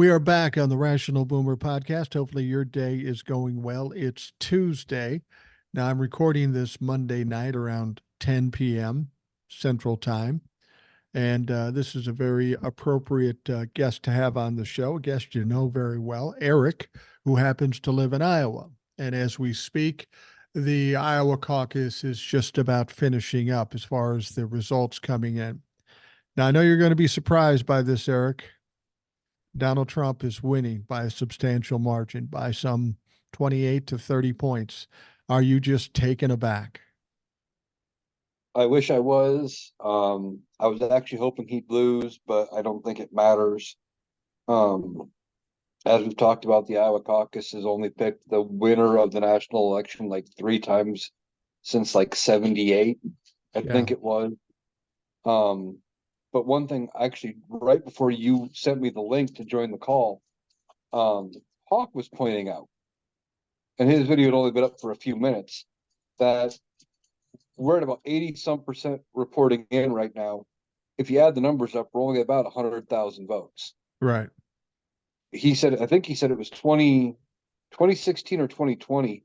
We are back on the Rational Boomer podcast. Hopefully, your day is going well. It's Tuesday. Now, I'm recording this Monday night around 10 p.m. Central Time. And this is a very appropriate guest to have on the show, a guest you know very well, Eric, who happens to live in Iowa. And as we speak, the Iowa caucus is just about finishing up as far as the results coming in. Now, I know you're going to be surprised by this, Eric. Donald Trump is winning by a substantial margin, by some 28 to 30 points. Are you just taken aback? I wish I was. I was actually hoping he'd lose, but I don't think it matters. Um, as we've talked about, the Iowa caucus has only picked the winner of the national election like 3 times since like 78, I Yeah. think it was. But one thing, actually, right before you sent me the link to join the call, Hawk was pointing out, and his video had only been up for a few minutes, that we're at about 80% reporting in right now. If you add the numbers up, we're only about 100,000 votes. Right. He said, I think he said it was 2016 or 2020.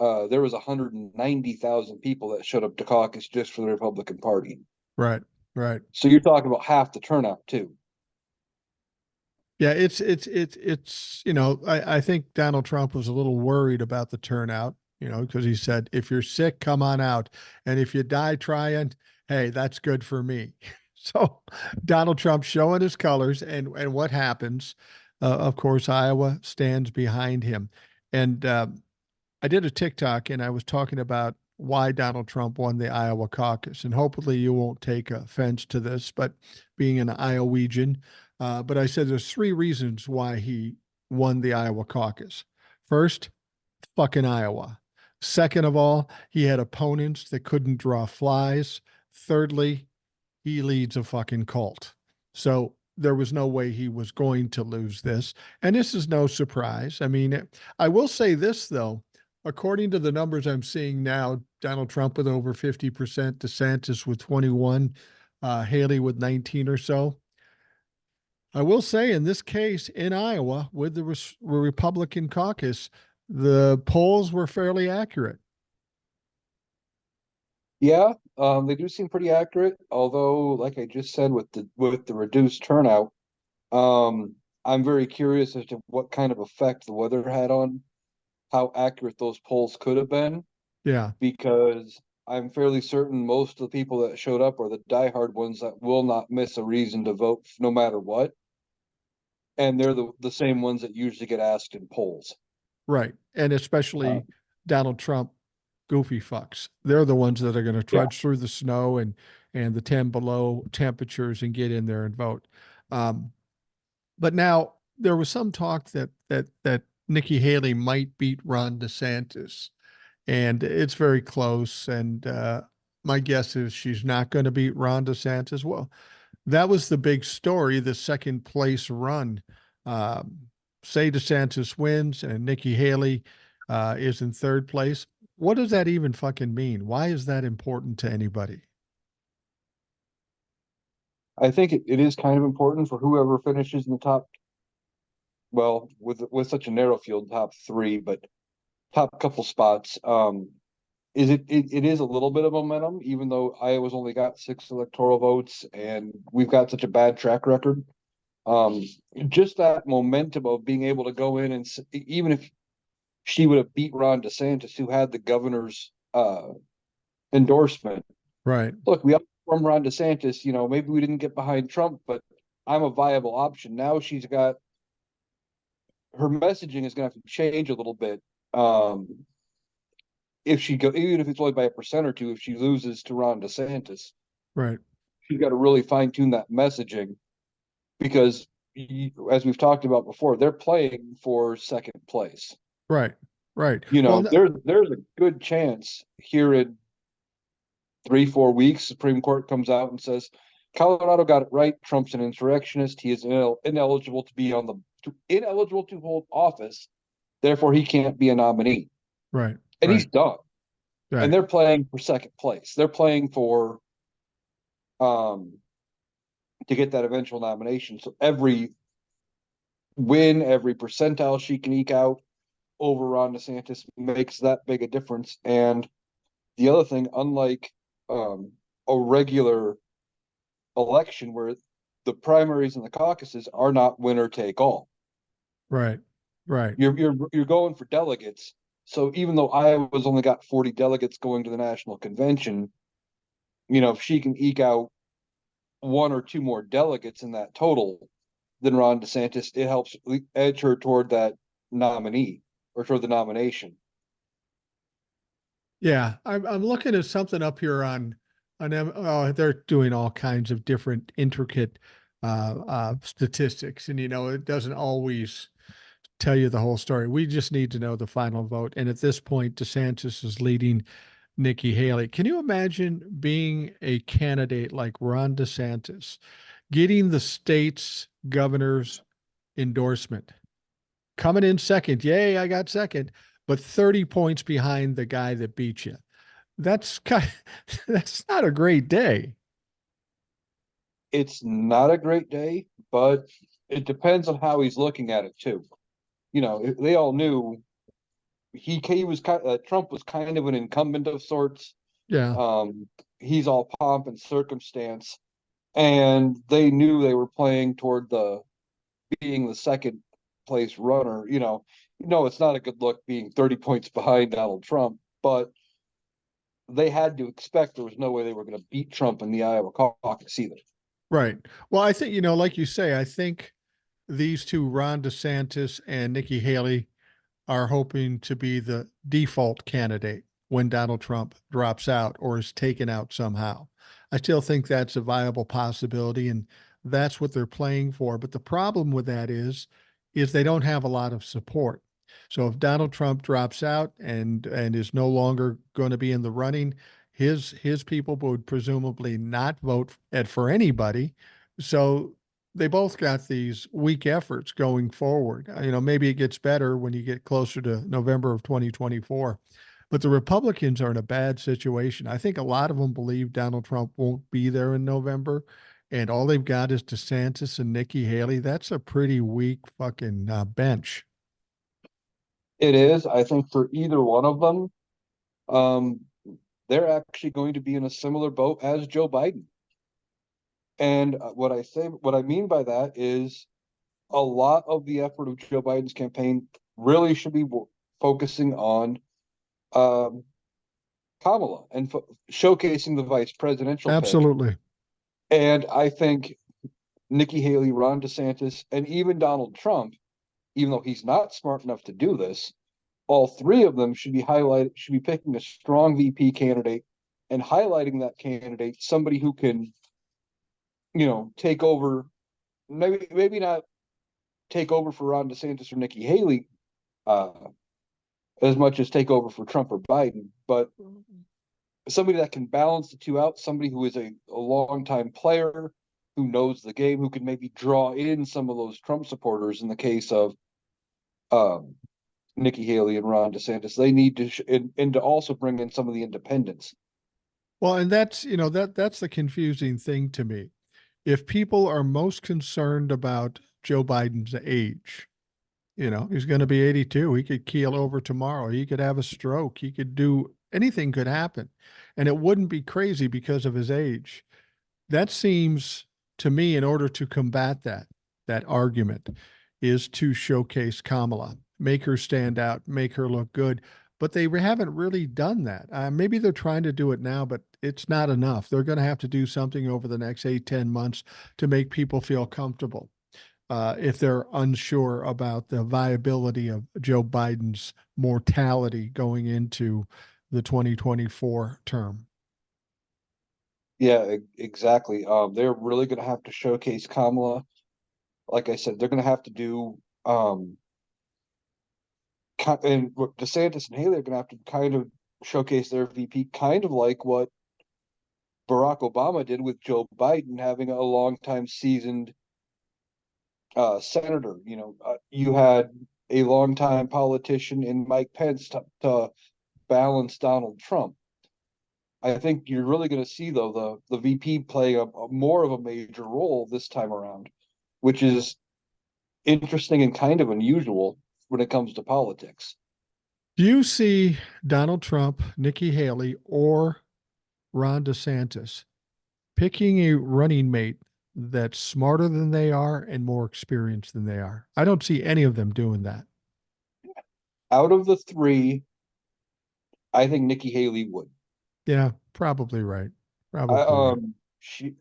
There was 190,000 people that showed up to caucus just for the Republican Party. Right. Right. So you're talking about half the turnout too. Yeah, it's I think Donald Trump was a little worried about the turnout, because he said, if you're sick, come on out. And if you die trying, hey, that's good for me. So Donald Trump showing his colors, and what happens? Of course, Iowa stands behind him. And I did a TikTok and I was talking about why Donald Trump won the Iowa caucus. And hopefully you won't take offense to this, but being an Iowegian, but I said there's three reasons why he won the Iowa caucus. First, fucking Iowa. Second of all, he had opponents that couldn't draw flies. Thirdly, he leads a fucking cult. So there was no way he was going to lose this. And this is no surprise. I mean, I will say this, though. According to the numbers I'm seeing now, Donald Trump with over 50%, DeSantis with 21, Haley with 19 or so. I will say in this case in Iowa with the Republican caucus, the polls were fairly accurate. Yeah, they do seem pretty accurate. Although, like I just said, with the reduced turnout, I'm very curious as to what kind of effect the weather had on how accurate those polls could have been. Yeah. Because I'm fairly certain most of the people that showed up are the diehard ones that will not miss a reason to vote no matter what. And they're the same ones that usually get asked in polls. Right. And especially Donald Trump goofy fucks. They're the ones that are going to Yeah. trudge through the snow and the 10 below temperatures and get in there and vote. But now there was some talk that Nikki Haley might beat Ron DeSantis, and it's very close. And my guess is she's not going to beat Ron DeSantis. Well, that was the big story, the second place run. Say DeSantis wins and Nikki Haley is in third place. What does that even fucking mean? Why is that important to anybody? I think it is kind of important for whoever finishes in the top, well, with such a narrow field, top three, but top couple spots. It is a little bit of momentum, even though Iowa's only got 6 electoral votes and we've got such a bad track record. Just that momentum of being able to go in and even if she would have beat Ron DeSantis, who had the governor's endorsement. Right. Look, we from Ron DeSantis, maybe we didn't get behind Trump, but I'm a viable option. Now she's got her messaging is going to have to change a little bit. If she go, even if it's only by a percent or two, if she loses to Ron DeSantis, right, she's got to really fine tune that messaging because, as we've talked about before, they're playing for second place. Right. Right. Well, there's a good chance here in 3-4 weeks, Supreme Court comes out and says Colorado got it right. Trump's an insurrectionist. He is ineligible to hold office. Therefore, he can't be a nominee. Right. And he's done. Right. And they're playing for second place. They're playing for to get that eventual nomination. So every win, every percentile she can eke out over Ron DeSantis makes that big a difference. And the other thing, unlike a regular election where the primaries and the caucuses are not winner take all, Right. Right. you're going for delegates. So even though Iowa's only got 40 delegates going to the national convention, if she can eke out one or two more delegates in that total than Ron DeSantis, it helps edge her toward that nominee or toward the nomination. Yeah, I'm looking at something up here on they're doing all kinds of different intricate statistics, and it doesn't always tell you the whole story. We just need to know the final vote. And at this point, DeSantis is leading Nikki Haley. Can you imagine being a candidate like Ron DeSantis, getting the state's governor's endorsement, coming in second? Yay, I got second, but 30 points behind the guy that beat you. That's kind that's not a great day. It's not a great day, but it depends on how he's looking at it too. They all knew he was Trump was kind of an incumbent of sorts. Yeah. He's all pomp and circumstance, and they knew they were playing toward the being the second place runner. It's not a good look being 30 points behind Donald Trump, but they had to expect there was no way they were going to beat Trump in the Iowa caucus either. Right. Well, I think, like you say, I think these two, Ron DeSantis and Nikki Haley, are hoping to be the default candidate when Donald Trump drops out or is taken out somehow. I still think that's a viable possibility, and that's what they're playing for. But the problem with that is they don't have a lot of support. So if Donald Trump drops out and is no longer going to be in the running, his people would presumably not vote for anybody. So they both got these weak efforts going forward. Maybe it gets better when you get closer to November of 2024. But the Republicans are in a bad situation. I think a lot of them believe Donald Trump won't be there in November, and all they've got is DeSantis and Nikki Haley. That's a pretty weak fucking bench. It is. I think for either one of them, um, they're actually going to be in a similar boat as Joe Biden. And what I mean by that is a lot of the effort of Joe Biden's campaign really should be focusing on um, Kamala and showcasing the vice presidential pick. Absolutely. And I think Nikki Haley, Ron DeSantis, and even Donald Trump, even though he's not smart enough to do this, all three of them should be picking a strong VP candidate and highlighting that candidate, somebody who can, take over, maybe not take over for Ron DeSantis or Nikki Haley uh, as much as take over for Trump or Biden, but somebody that can balance the two out, somebody who is a longtime player, who knows the game, who can maybe draw in some of those Trump supporters in the case of um, Nikki Haley and Ron DeSantis. They need to and to also bring in some of the independents. Well, and that's the confusing thing to me. If people are most concerned about Joe Biden's age, he's going to be 82. He could keel over tomorrow. He could have a stroke. He could do anything could happen. And it wouldn't be crazy because of his age. That seems to me, in order to combat that argument is to showcase Kamala, make her stand out, make her look good. But they haven't really done that. Maybe they're trying to do it now, but it's not enough. They're going to have to do something over the next 8, 10 months to make people feel comfortable if they're unsure about the viability of Joe Biden's mortality going into the 2024 term. Yeah, exactly. They're really going to have to showcase Kamala. Like I said, they're going to have to do and DeSantis and Haley are going to have to kind of showcase their VP, kind of like what Barack Obama did with Joe Biden, having a long-time seasoned senator. You had a longtime politician in Mike Pence to balance Donald Trump. I think you're really going to see though the VP play a more of a major role this time around, which is interesting and kind of unusual when it comes to politics. Do you see Donald Trump, Nikki Haley, or Ron DeSantis picking a running mate that's smarter than they are and more experienced than they are? I don't see any of them doing that. Out of the three, I think Nikki Haley would. Yeah, probably right. I, Probably right.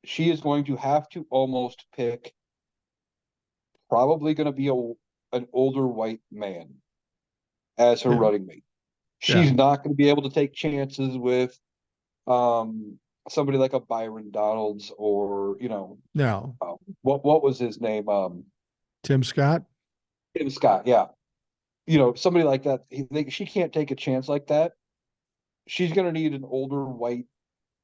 she is going to have to almost pick probably going to be an older white man as her Yeah. running mate. Yeah. She's not going to be able to take chances with um somebody like a Byron Donalds or No. what was his name, Tim Scott? Tim Scott, yeah, somebody like that. She can't take a chance like that. She's going to need an older white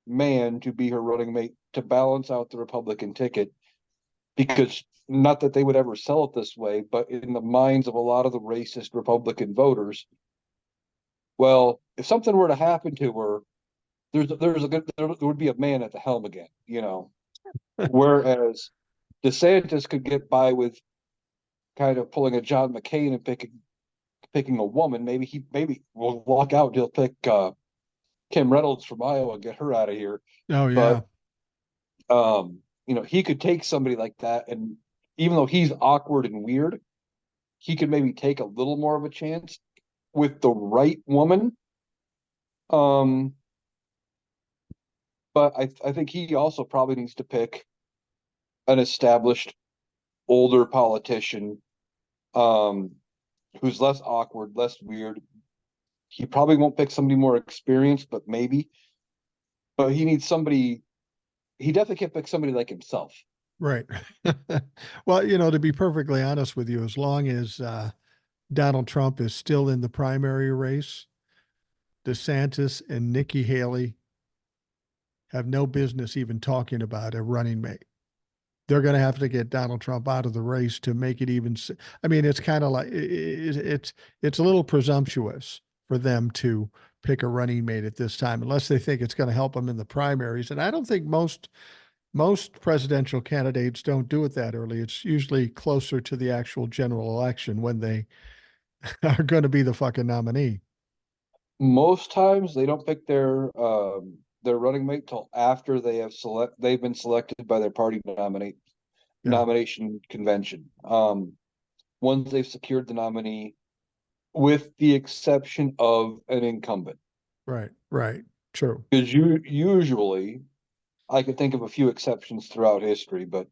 man to be her running mate to balance out the Republican ticket, because not that they would ever sell it this way, but in the minds of a lot of the racist Republican voters, well, if something were to happen to her, there would be a man at the helm again. Whereas DeSantis could get by with kind of pulling a John McCain and picking a woman. Maybe will walk out. He'll pick Kim Reynolds from Iowa and get her out of here. Oh, yeah. But he could take somebody like that, and even though he's awkward and weird, he could maybe take a little more of a chance with the right woman. Um, but I think he also probably needs to pick an established older politician, um, who's less awkward, less weird. He probably won't pick somebody more experienced, but maybe. But he needs somebody. He definitely can't pick somebody like himself. Right. Well, to be perfectly honest with you, as long as Donald Trump is still in the primary race, DeSantis and Nikki Haley have no business even talking about a running mate. They're going to have to get Donald Trump out of the race to make it even. I mean, it's kind of like it's a little presumptuous for them to pick a running mate at this time, unless they think it's going to help them in the primaries. And I don't think most presidential candidates don't do it that early. It's usually closer to the actual general election when they are going to be the fucking nominee. Most times they don't pick their running mate till after they've been selected by their party Yeah, nomination convention. Once they've secured the nominee, with the exception of an incumbent. right, right. True. Because usually, I could think of a few exceptions throughout history, but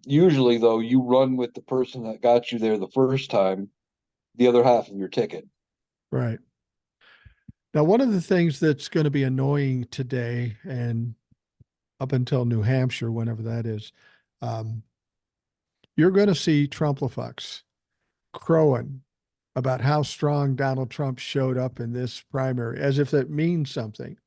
usually though, you run with the person that got you there the first time, the other half of your ticket. Right. Now, one of the things that's going to be annoying today and up until New Hampshire, whenever that is, um, you're going to see Trumplafucks crowing about how strong Donald Trump showed up in this primary, as if that means something.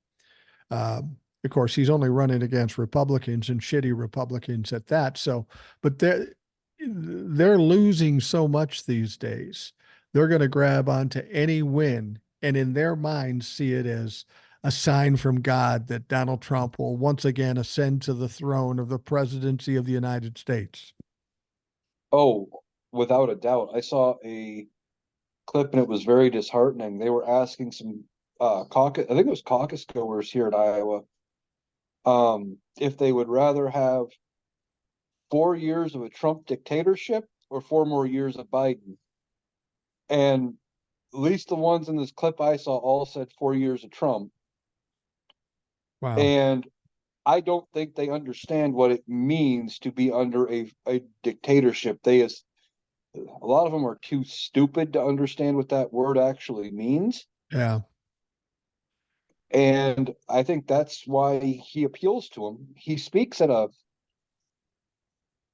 Of course, he's only running against Republicans and shitty Republicans at that. So, but they're losing so much these days. They're going to grab onto any win and in their minds see it as a sign from God that Donald Trump will once again ascend to the throne of the presidency of the United States. Oh, without a doubt. I saw a clip and it was very disheartening. They were asking some caucus, I think it was caucus goers here in Iowa, if they would rather have 4 years of a Trump dictatorship or 4 more years of Biden. And at least the ones in this clip I saw all said 4 years of Trump. Wow. And I don't think they understand what it means to be under a dictatorship. A lot of them are too stupid to understand what that word actually means. Yeah. And I think that's why he appeals to him.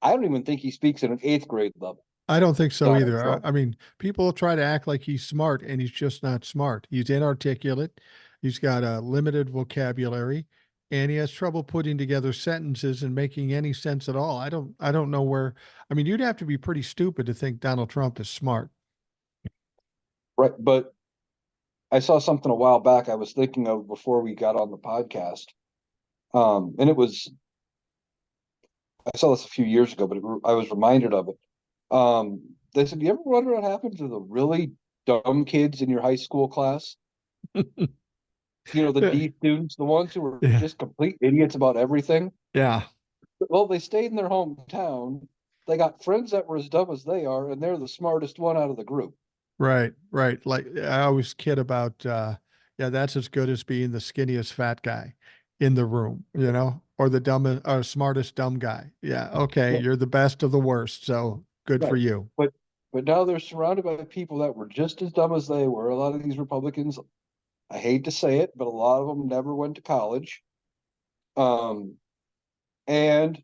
I don't even think he speaks at an eighth grade level, I don't think so Donald either. Trump. I mean, people try to act like he's smart and he's just not smart. He's inarticulate. He's got a limited vocabulary and he has trouble putting together sentences and making any sense at all. I don't know where, I mean, you'd have to be pretty stupid to think Donald Trump is smart. Right. But I saw something a while back I was thinking of before we got on the podcast. And it was I saw this a few years ago, but I was reminded of it. They said, "Do you ever wonder what happened to the really dumb kids in your high school class? You know, the D students, the ones who were Yeah. just complete idiots about everything. Yeah. Well, they stayed in their hometown. They got friends that were as dumb as they are, and they're the smartest one out of the group." Right, right. Like I always kid about yeah, that's as good as being the skinniest fat guy in the room, or the dumbest or smartest dumb guy. Yeah, okay, Yeah, you're the best of the worst, so good for right. you. But now they're surrounded by people that were just as dumb as they were. A lot of these Republicans, I hate to say it, but a lot of them never went to college. Um, and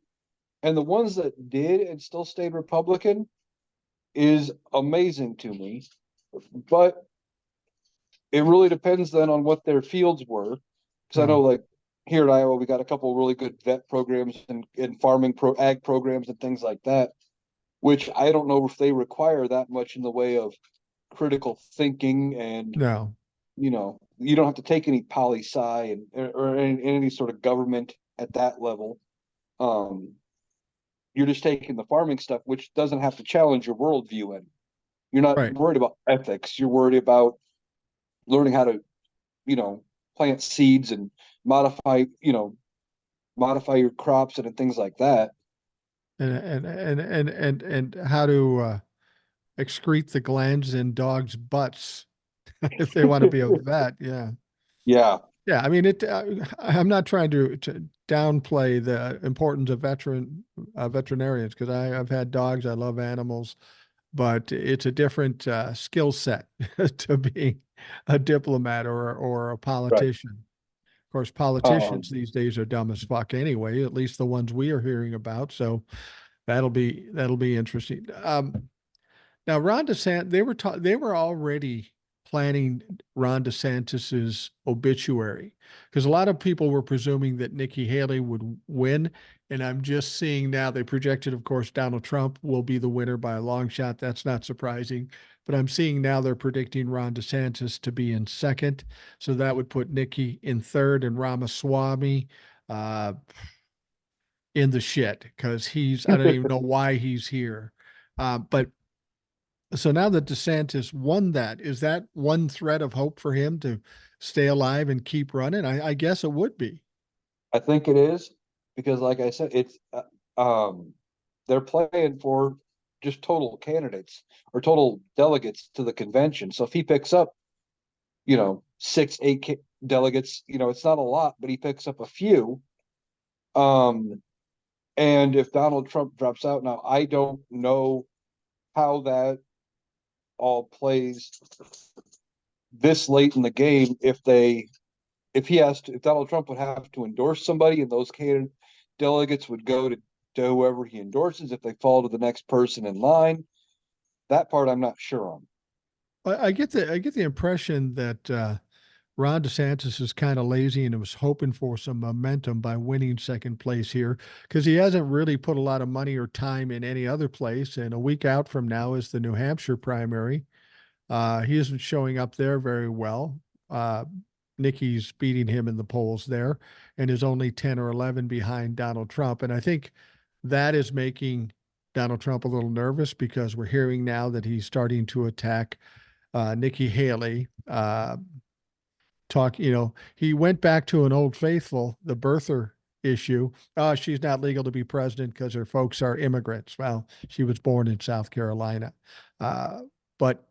the ones that did and still stayed Republican is amazing to me. But it really depends then on what their fields were. Because I know, Oh, like here in Iowa, we got a couple of really good vet programs and farming ag programs and things like that, which I don't know if they require that much in the way of critical thinking. And no. you don't have to take any poli sci and or any sort of government at that level. Um, you're just taking the farming stuff, which doesn't have to challenge your worldview. And you're not Right. worried about ethics. You're worried about learning how to, you know, plant seeds and modify, modify your crops and things like that. And how to excrete the glands in dogs' butts if they want to be a vet. Yeah. Yeah, Yeah, I mean it. I'm not trying to downplay the importance of veterinarians because I've had dogs. I love animals, but it's a different skill set to being a diplomat or a right. politician. Of course, politicians Um, these days are dumb as fuck anyway. At least the ones we are hearing about. So that'll be interesting. Now, Ron DeSantis, they were already planning Ron DeSantis's obituary because a lot of people were presuming that Nikki Haley would win, and I'm just seeing now they projected, of course, Donald Trump will be the winner by a long shot. That's not surprising, but I'm seeing now they're predicting Ron DeSantis to be in second, so that would put Nikki in third and Ramaswamy uh, in the shit because I don't even know why he's here. But so now that DeSantis won that, is that one thread of hope for him to stay alive and keep running? I guess it would be. I think it is because, like I said, it's they're playing for just total candidates or total delegates to the convention. So if he picks up, six, eight delegates, it's not a lot, but he picks up a few. Um, and if Donald Trump drops out now, I don't know how that all plays this late in the game. If Donald Trump would have to endorse somebody, and those candidate delegates would go to whoever he endorses, if they fall to the next person in line, that part I'm not sure on. I get the impression that Ron DeSantis is kind of lazy and was hoping for some momentum by winning second place here because he hasn't really put a lot of money or time in any other place. And a week out from now is the New Hampshire primary. He isn't showing up there very well. Uh, Nikki's beating him in the polls there and is only 10 or 11 behind Donald Trump. And I think that is making Donald Trump a little nervous because we're hearing now that he's starting to attack Nikki Haley. He went back to an old faithful, the birther issue. Oh, she's not legal to be president because her folks are immigrants. Well, she was born in South Carolina. But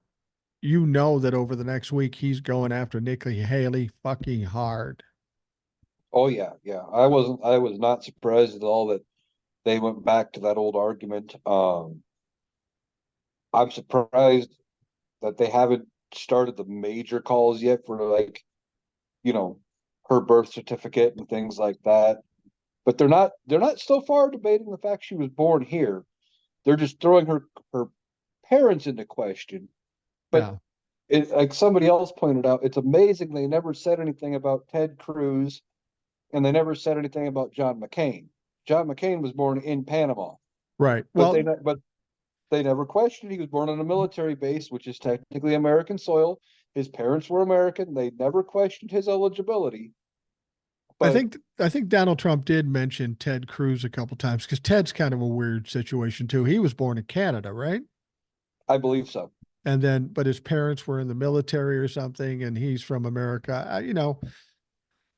you know that over the next week he's going after Nikki Haley fucking hard. Oh yeah, yeah. I was not surprised at all that they went back to that old argument. I'm surprised that they haven't started the major calls yet for, like, you know, her birth certificate and things like that. But they're not so far debating the fact she was born here. They're just throwing her parents into question. But Yeah, like somebody else pointed out, it's amazing they never said anything about Ted Cruz, and they never said anything about John McCain. John McCain was born in Panama, right. but Well, they never questioned he was born on a military base, which is technically American soil. His parents were American. They never questioned his eligibility. But I think Donald Trump did mention Ted Cruz a couple times because Ted's kind of a weird situation too. He was born in Canada, right? I believe so. And then, but his parents were in the military or something, and he's from America.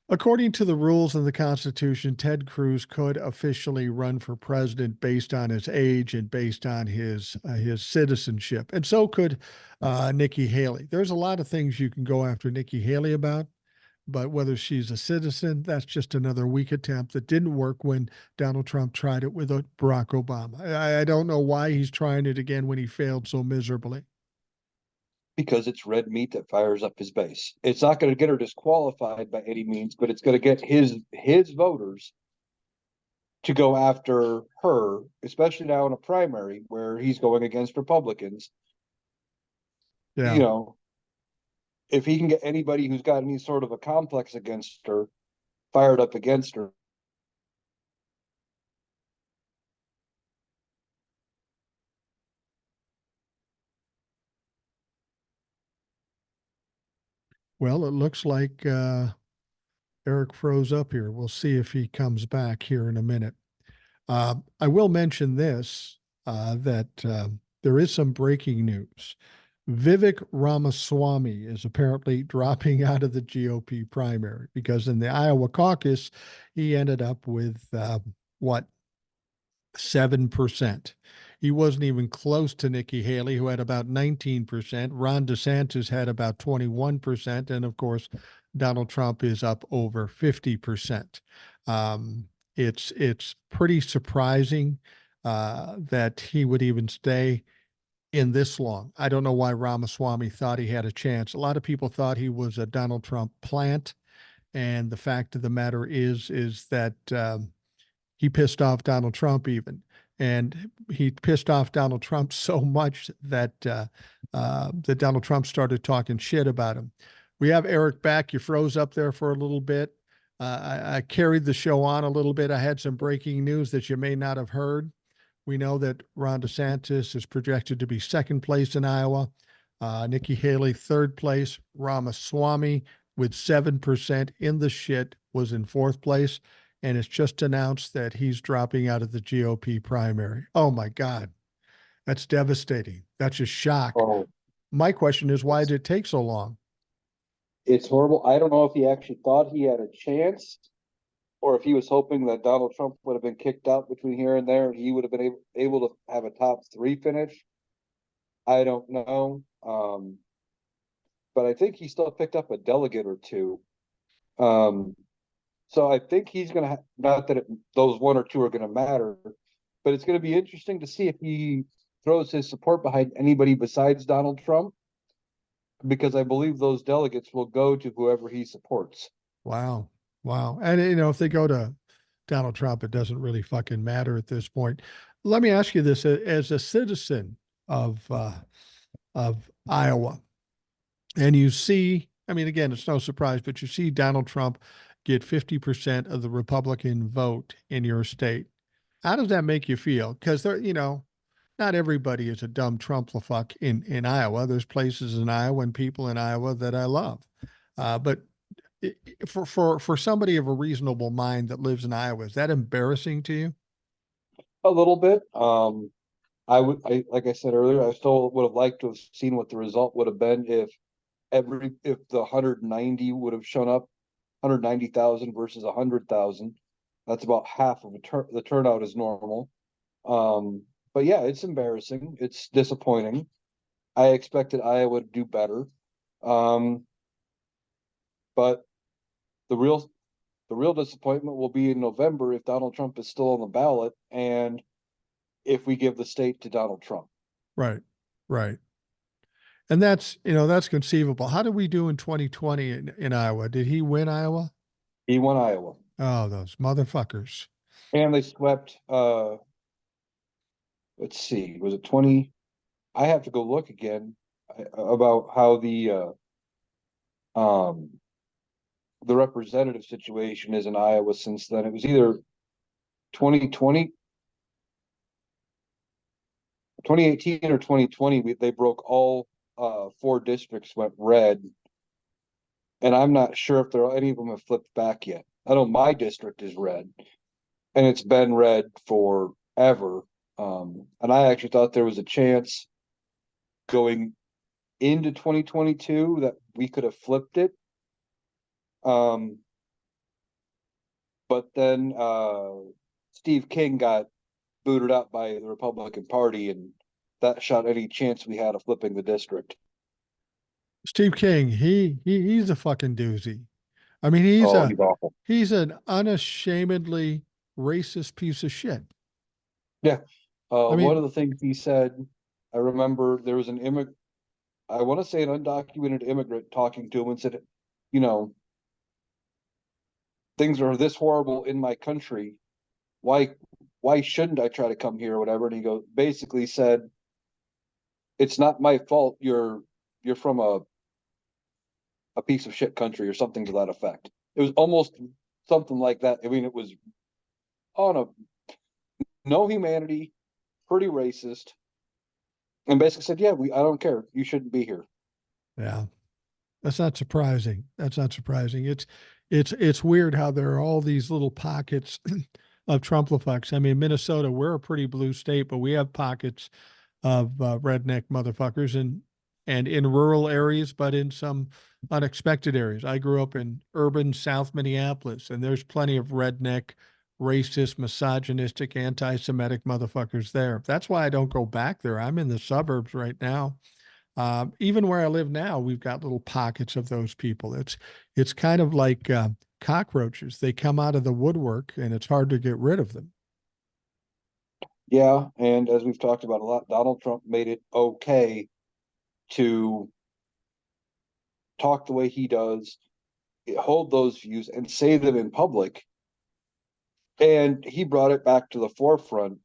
According to the rules in the Constitution, Ted Cruz could officially run for president based on his age and based on his citizenship, and so could Nikki Haley. There's a lot of things you can go after Nikki Haley about, but whether she's a citizen, that's just another weak attempt that didn't work when Donald Trump tried it with Barack Obama. I don't know why he's trying it again when he failed so miserably. Because it's red meat that fires up his base. It's not going to get her disqualified by any means, but it's going to get his voters to go after her, especially now in a primary where he's going against Republicans. You Yeah. know, if he can get anybody who's got any sort of a complex against her fired up against her. Well, it looks like Eric froze up here. We'll see if he comes back here in a minute. I will mention this that there is some breaking news. Vivek Ramaswamy is apparently dropping out of the GOP primary because in the Iowa caucus, he ended up with what, 7%. He wasn't even close to Nikki Haley, who had about 19%. Ron DeSantis had about 21%. And of course, Donald Trump is up over 50%. It's pretty surprising that he would even stay in this long. I don't know why Ramaswamy thought he had a chance. A lot of people thought he was a Donald Trump plant. And the fact of the matter is that he pissed off Donald Trump even. And he pissed off Donald Trump so much that that Donald Trump started talking shit about him. We have Eric back. You froze up there for a little bit. I carried the show on a little bit. I had some breaking news that you may not have heard. We know that Ron DeSantis is projected to be second place in Iowa. Nikki Haley, third place. Ramaswamy, with 7% in the shit, was in fourth place. And it's just announced that he's dropping out of the GOP primary. Oh my God. That's devastating. That's a shock. Oh, My question is, why it's did it take so long? it's horrible. I don't know if he actually thought he had a chance or if he was hoping that Donald Trump would have been kicked out between here and there and he would have been able to have a top three finish. I don't know. But I think he still picked up a delegate or two. Um, so I think he's going to, not that those one or two are going to matter, but it's going to be interesting to see if he throws his support behind anybody besides Donald Trump, because I believe those delegates will go to whoever he supports. Wow. Wow. And, if they go to Donald Trump, it doesn't really fucking matter at this point. Let me ask you this as a citizen of Iowa, and you see, I mean, again, it's no surprise, but you see Donald Trump get 50% of the Republican vote in your state. How does that make you feel? Because not everybody is a dumb Trump-la-fuck in Iowa. There's places in Iowa and people in Iowa that I love. But for somebody of a reasonable mind that lives in Iowa, is that embarrassing to you? A little bit. I like I said earlier, I still would have liked to have seen what the result would have been if the 190 would have shown up, 190,000 versus 100,000. That's about half of the turnout is normal. But yeah, it's embarrassing. It's disappointing. I expected Iowa to do better. Um, but the real disappointment will be in November if Donald Trump is still on the ballot and if we give the state to Donald Trump. Right, right. And that's conceivable. How did we do in 2020 in Iowa? Did he win Iowa? He won Iowa. Oh, those motherfuckers. And they swept let's see, was it 20? I have to go look again about how um the representative situation is in Iowa since then. It was either 2020, 2018 or 2020. They broke all four districts went red, and I'm not sure if any of them have flipped back yet. I know my district is red, and it's been red forever. And I actually thought there was a chance going into 2022 that we could have flipped it. Um, but then Steve King got booted out by the Republican Party, and that shot any chance we had of flipping the district. Steve King, he's a fucking doozy. I mean, he's Oh, a he's awful. he's an unashamedly racist piece of shit. Yeah. I One mean, of the things he said, I remember there was an immigrant, I want to say an undocumented immigrant talking to him and said, you know, things are this horrible in my country. Why why shouldn't I try to come here or whatever? And he goes basically said, it's not my fault you're from a piece of shit country or something to that effect. It was almost something like that. I mean, it was on a no humanity, pretty racist, and basically said, "Yeah, I don't care. You shouldn't be here." yeah, that's not surprising. That's not surprising. It's weird how there are all these little pockets of Trumplifucks. I mean, Minnesota, we're a pretty blue state, but we have pockets of redneck motherfuckers and in rural areas, but in some unexpected areas. I grew up in urban South Minneapolis, and there's plenty of redneck, racist, misogynistic, anti-Semitic motherfuckers there. That's why I don't go back there. I'm in the suburbs right now. Even where I live now, we've got little pockets of those people. It's kind of like cockroaches. They come out of the woodwork, and it's hard to get rid of them. Yeah, and as we've talked about a lot, Donald Trump made it okay to talk the way he does, hold those views, and say them in public. And he brought it back to the forefront.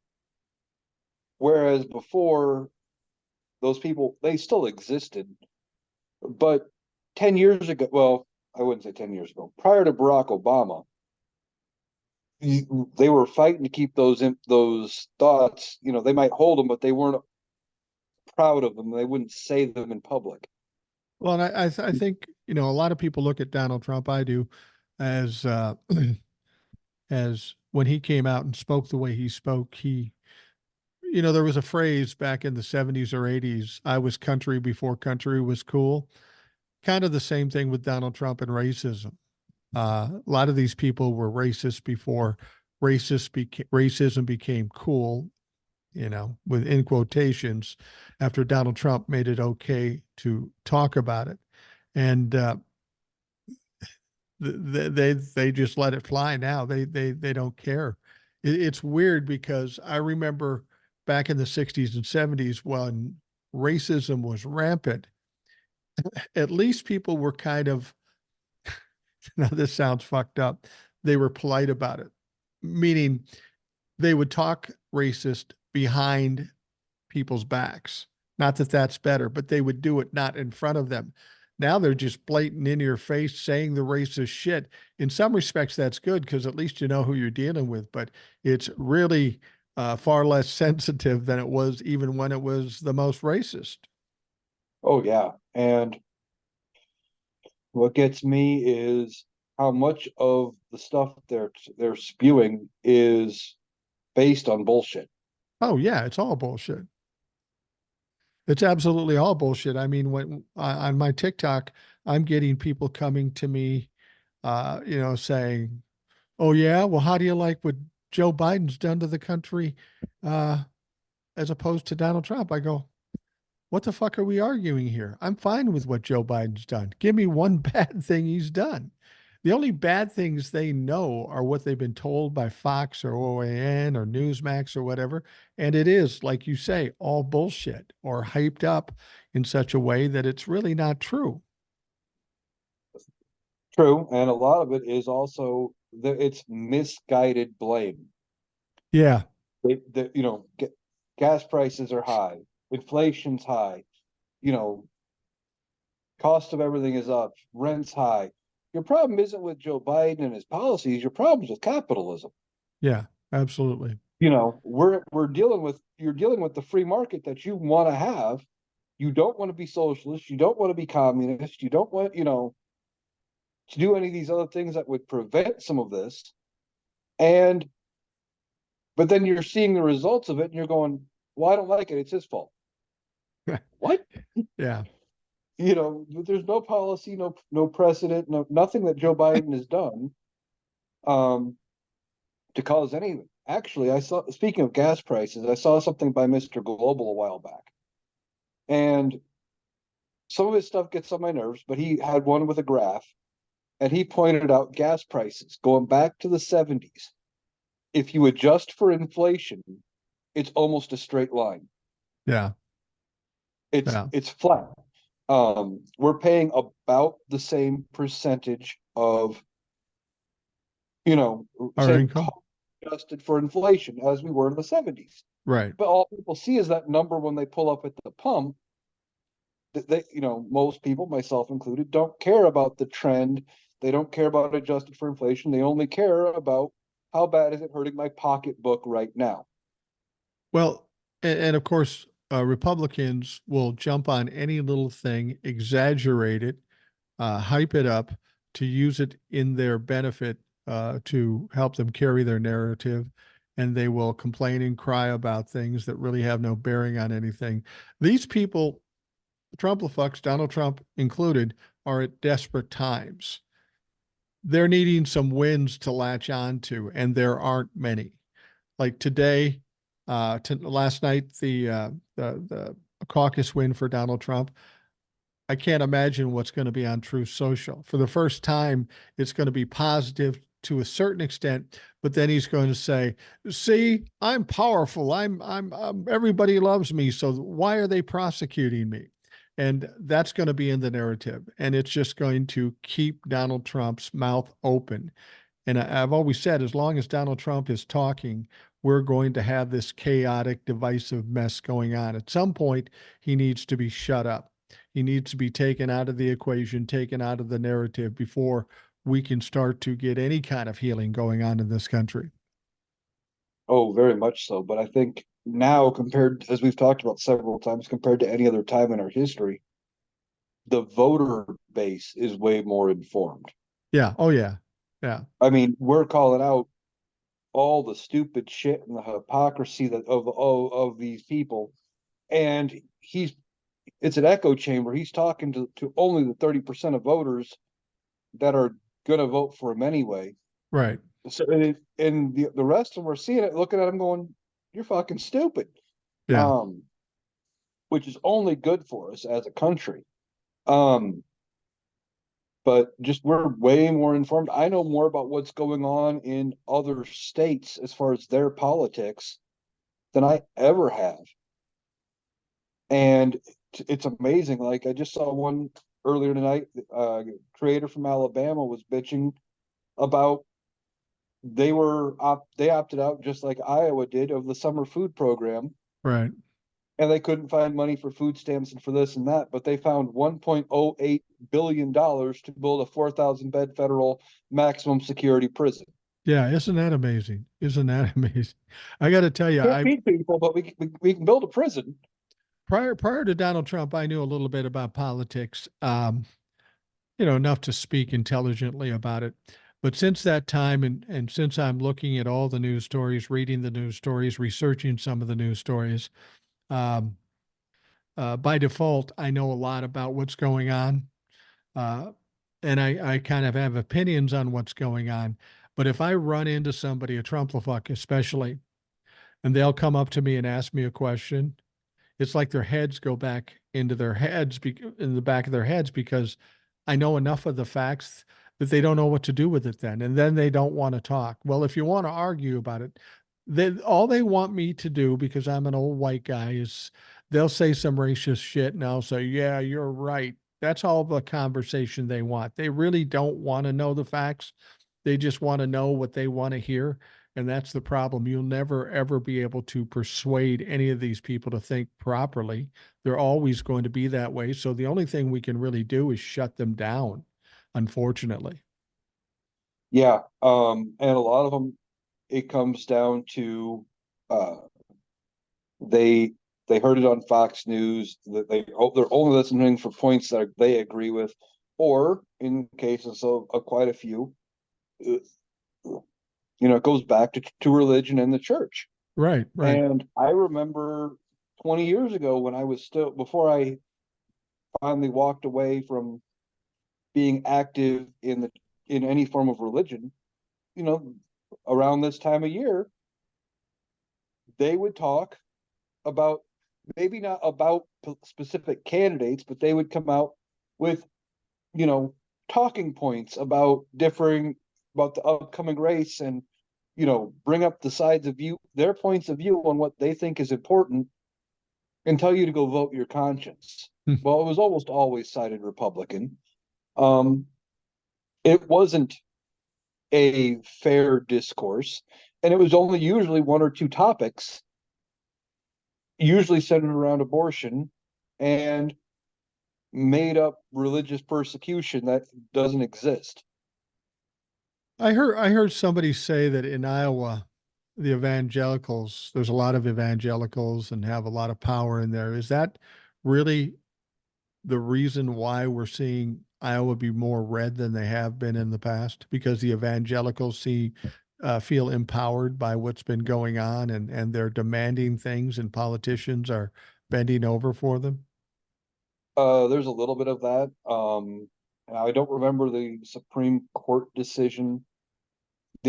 Whereas before, those people, they still existed. But 10 years ago, well, I wouldn't say 10 years ago, prior to Barack Obama, they were fighting to keep those thoughts. They might hold them, but they weren't proud of them. They wouldn't say them in public. Well, and I think a lot of people look at Donald Trump. I do, as as when he came out and spoke the way he spoke. There was a phrase back in the 70s or 80s. I was country before country was cool. Kind of the same thing with Donald Trump and racism. A lot of these people were racist before racism became cool. With in quotations, after Donald Trump made it okay to talk about it. And they just let it fly now. They don't care. It's weird because I remember back in the 60s and 70s when racism was rampant, at least people were kind of, now this sounds fucked up, they were polite about it, meaning they would talk racist behind people's backs. Not that that's better, but they would do it not in front of them. Now they're just blatant in your face saying the racist shit. In some respects, that's good because at least you know who you're dealing with, but it's really far less sensitive than it was even when it was the most racist. Oh yeah, and what gets me is how much of the stuff they're spewing is based on bullshit. Oh, yeah, it's all bullshit. It's absolutely all bullshit. I mean, when on my TikTok, I'm getting people coming to me, saying, "Oh yeah, well, how do you like what Joe Biden's done to the country, uh, as opposed to Donald Trump?" I go, "What the fuck are we arguing here? I'm fine with what Joe Biden's done. Give me one bad thing he's done." The only bad things they know are what they've been told by Fox or OAN or Newsmax or whatever. And it is, like you say, all bullshit or hyped up in such a way that it's really not true. True, and a lot of it is also it's misguided blame. Yeah. Gas prices are high, inflation's high, you know, cost of everything is up, rent's high. Your problem isn't with Joe Biden and his policies. Your problem's with capitalism. Yeah. Absolutely. We're dealing with you're dealing with the free market that you want to have. You don't want to be socialist. You don't want to be communist. You don't want. to do any of these other things that would prevent some of this. And but then you're seeing the results of it and you're going, well, I don't like it. It's his fault. What? Yeah. There's no policy, no precedent, nothing that Joe Biden has done um, to cause any. Actually, I saw. Speaking of gas prices, I saw something by Mr. Global a while back, and some of his stuff gets on my nerves. But he had one with a graph, and he pointed out gas prices going back to the '70s. If you adjust for inflation, it's almost a straight line. Yeah. It's Yeah. it's flat. We're paying about the same percentage of, Our same income. cost adjusted for inflation as we were in the '70s. Right. But all people see is that number when they pull up at the pump. Most people, myself included, don't care about the trend. They don't care about adjusted for inflation. They only care about how bad is it hurting my pocketbook right now. Well, and of course, Republicans will jump on any little thing, exaggerate it, hype it up to use it in their benefit to help them carry their narrative. And they will complain and cry about things that really have no bearing on anything. These people, Trump-fucks, Donald Trump included, are at desperate times. They're needing some wins to latch on to, and there aren't many. Like today, last night, the caucus win for Donald Trump. I can't imagine what's going to be on Truth Social. For the first time, it's going to be positive to a certain extent, but then he's going to say, "See, I'm powerful. Everybody loves me. So why are they prosecuting me?" And that's going to be in the narrative, and it's just going to keep Donald Trump's mouth open. And I've always said, as long as Donald Trump is talking, we're going to have this chaotic, divisive mess going on. At some point, he needs to be shut up. He needs to be taken out of the equation, taken out of the narrative before we can start to get any kind of healing going on in this country. Oh, very much so. But I think now, compared, as we've talked about several times, compared to any other time in our history, the voter base is way more informed. Yeah. Oh, yeah. Yeah. I mean, we're calling out all the stupid shit and the hypocrisy of these people, and it's an echo chamber. He's talking to only the 30% of voters that are going to vote for him anyway. Right. So, and the rest of them are seeing it, looking at him, going, "You're fucking stupid," Yeah. um, which is only good for us as a country. Um, but just we're way more informed. I know more about what's going on in other states as far as their politics than I ever have. And it's amazing. Like I just saw one earlier tonight. Creator from Alabama was bitching about they opted out just like Iowa did of the summer food program, Right. and they couldn't find money for food stamps and for this and that, but they found $1.08 billion to build a 4,000 bed federal maximum security prison. Yeah. Isn't that amazing? Isn't that amazing? I got to tell you, Can't feed people, but we can build a prison. prior to Donald Trump, I knew a little bit about politics. Enough to speak intelligently about it. But since that time, and since I'm looking at all the news stories, reading the news stories, researching some of the news stories, um, by default, I know a lot about what's going on. Uh, and I kind of have opinions on what's going on. But if I run into somebody, a Trump-fuck especially, and they'll come up to me and ask me a question, it's like their heads go back into their heads, in the back of their heads, because I know enough of the facts that they don't know what to do with it then. And then they don't want to talk. Well, if you want to argue about it, all they want me to do, because I'm an old white guy, is they'll say some racist shit and I'll say, yeah, you're right. That's all the conversation they want. They really don't want to know the facts. They just want to know what they want to hear. And that's the problem. You'll never, ever be able to persuade any of these people to think properly. They're always going to be that way. So the only thing we can really do is shut them down, unfortunately. Yeah. And a lot of them, it comes down to uh, they they heard it on Fox News that they're only listening for points that they agree with. or in cases of quite a few, uh, it goes back to religion and the church. Right, right. And I remember 20 years ago when I was still, before I finally walked away from being active in any form of religion, you know, around this time of year, they would talk about, maybe not about specific candidates, but they would come out with, you know, talking points about differing about the upcoming race, and bring up the sides of view, their points of view on what they think is important, and tell you to go vote your conscience. Well, it was almost always sided Republican. Um, it wasn't a fair discourse, and it was only usually one or two topics, usually centered around abortion and made up religious persecution that doesn't exist. I heard somebody say that in Iowa, the evangelicals, there's a lot of evangelicals and have a lot of power in there. Is that really the reason why we're seeing Iowa be more red than they have been in the past? Because the evangelicals feel empowered by what's been going on, and they're demanding things, and politicians are bending over for them? There's a little bit of that. I don't remember the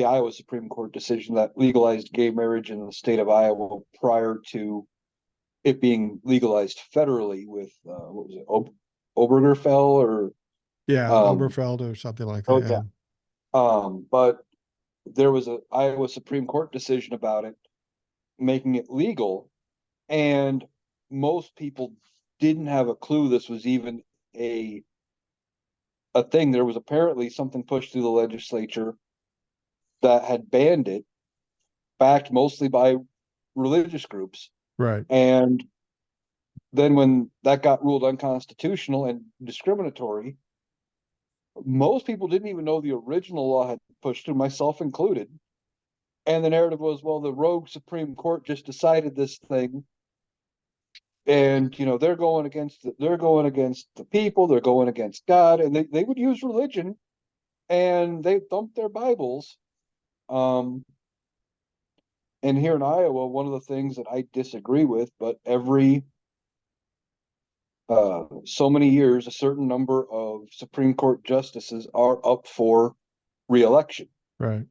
Iowa Supreme Court decision that legalized gay marriage in the state of Iowa prior to it being legalized federally with what was it, Obergefell or Yeah, um, Oberfeld or something like that. oh Yeah. yeah, but there was a Iowa Supreme Court decision about it making it legal, and most people didn't have a clue this was even a a thing. There was apparently something pushed through the legislature that had banned it, backed mostly by religious groups. Right. And then when that got ruled unconstitutional and discriminatory, most people didn't even know the original law had pushed through, myself included. And the narrative was, well, the rogue Supreme Court just decided this thing, and they're going against the people, they're going against God, and they would use religion, and they thumped their Bibles. Um, and here in Iowa, one of the things that I disagree with, but every so many years, a certain number of Supreme Court justices are up for reelection. Right.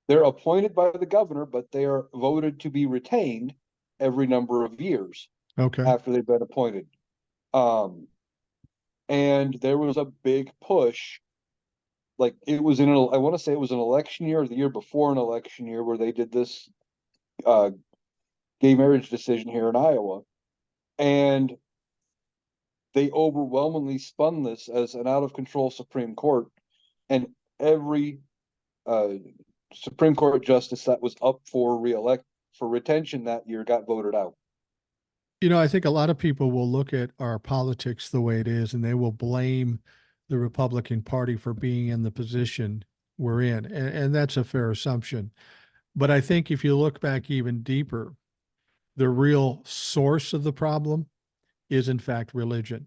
They're appointed by the governor, but they are voted to be retained every number of years Okay. after they've been appointed. Um, and there was a big push. Like it was I want to say it was an election year or the year before an election year where they did this uh, gay marriage decision here in Iowa. And they overwhelmingly spun this as an out of control Supreme Court. And every uh, Supreme Court justice that was up for reelect for retention that year got voted out. I think a lot of people will look at our politics the way it is, and they will blame the Republican Party for being in the position we're in. And that's a fair assumption. But I think if you look back even deeper, the real source of the problem is, in fact, religion.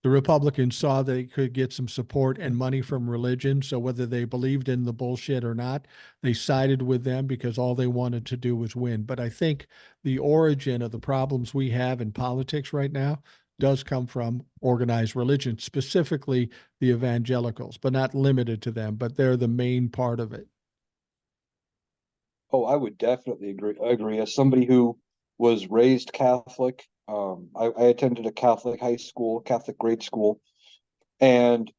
The Republicans saw they could get some support and money from religion. So whether they believed in the bullshit or not, they sided with them because all they wanted to do was win. But I think the origin of the problems we have in politics right now does come from organized religion, specifically the evangelicals, but not limited to them, but they're the main part of it. Oh, I would definitely agree. As somebody who was raised Catholic, I attended a Catholic high school, Catholic grade school, and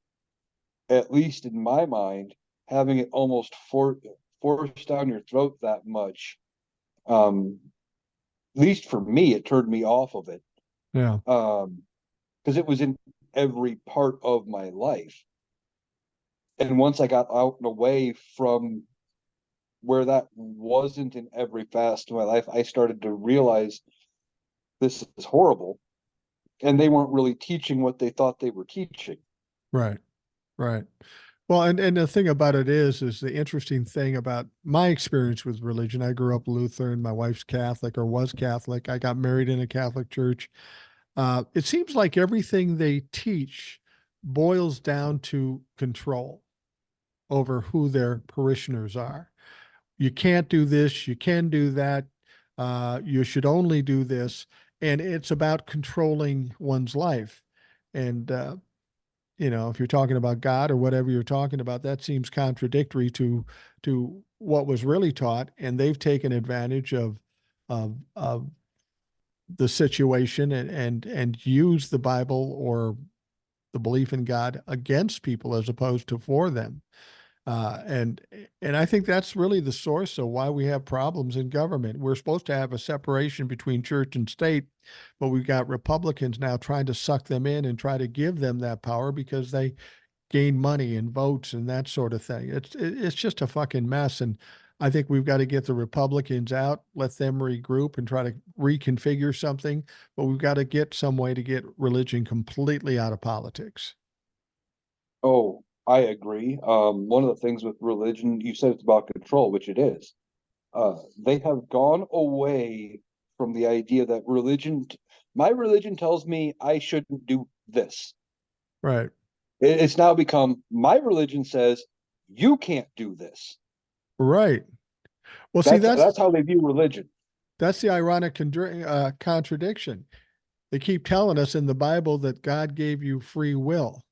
at least in my mind, having it almost forced down your throat that much, um, at least for me, it turned me off of it. Yeah. Because it was in every part of my life. And once I got out and away from where that wasn't in every facet of my life, I started to realize this is horrible. And they weren't really teaching what they thought they were teaching. Right. Right. Well, and the thing about it is the interesting thing about my experience with religion. I grew up Lutheran. My wife's Catholic or was Catholic. I got married in a Catholic church. It seems like everything they teach boils down to control over who their parishioners are. You can't do this, you can do that, you should only do this. And it's about controlling one's life. And, if you're talking about God or whatever you're talking about, that seems contradictory to what was really taught. And they've taken advantage of the situation and use the Bible or the belief in God against people as opposed to for them. And I think that's really the source of why we have problems in government. We're supposed to have a separation between church and state, but we've got Republicans now trying to suck them in and try to give them that power because they gain money and votes and that sort of thing. It's just a fucking mess. And I think we've got to get the Republicans out, let them regroup and try to reconfigure something. But we've got to get some way to get religion completely out of politics. Oh, I agree. One of the things with religion, you said it's about control, which it is. They have gone away from the idea that my religion tells me I shouldn't do this. Right. It's now become my religion says you can't do this. Right. Well, see, That's how they view religion. that's the ironic contradiction. They keep telling us in the Bible that God gave you free will.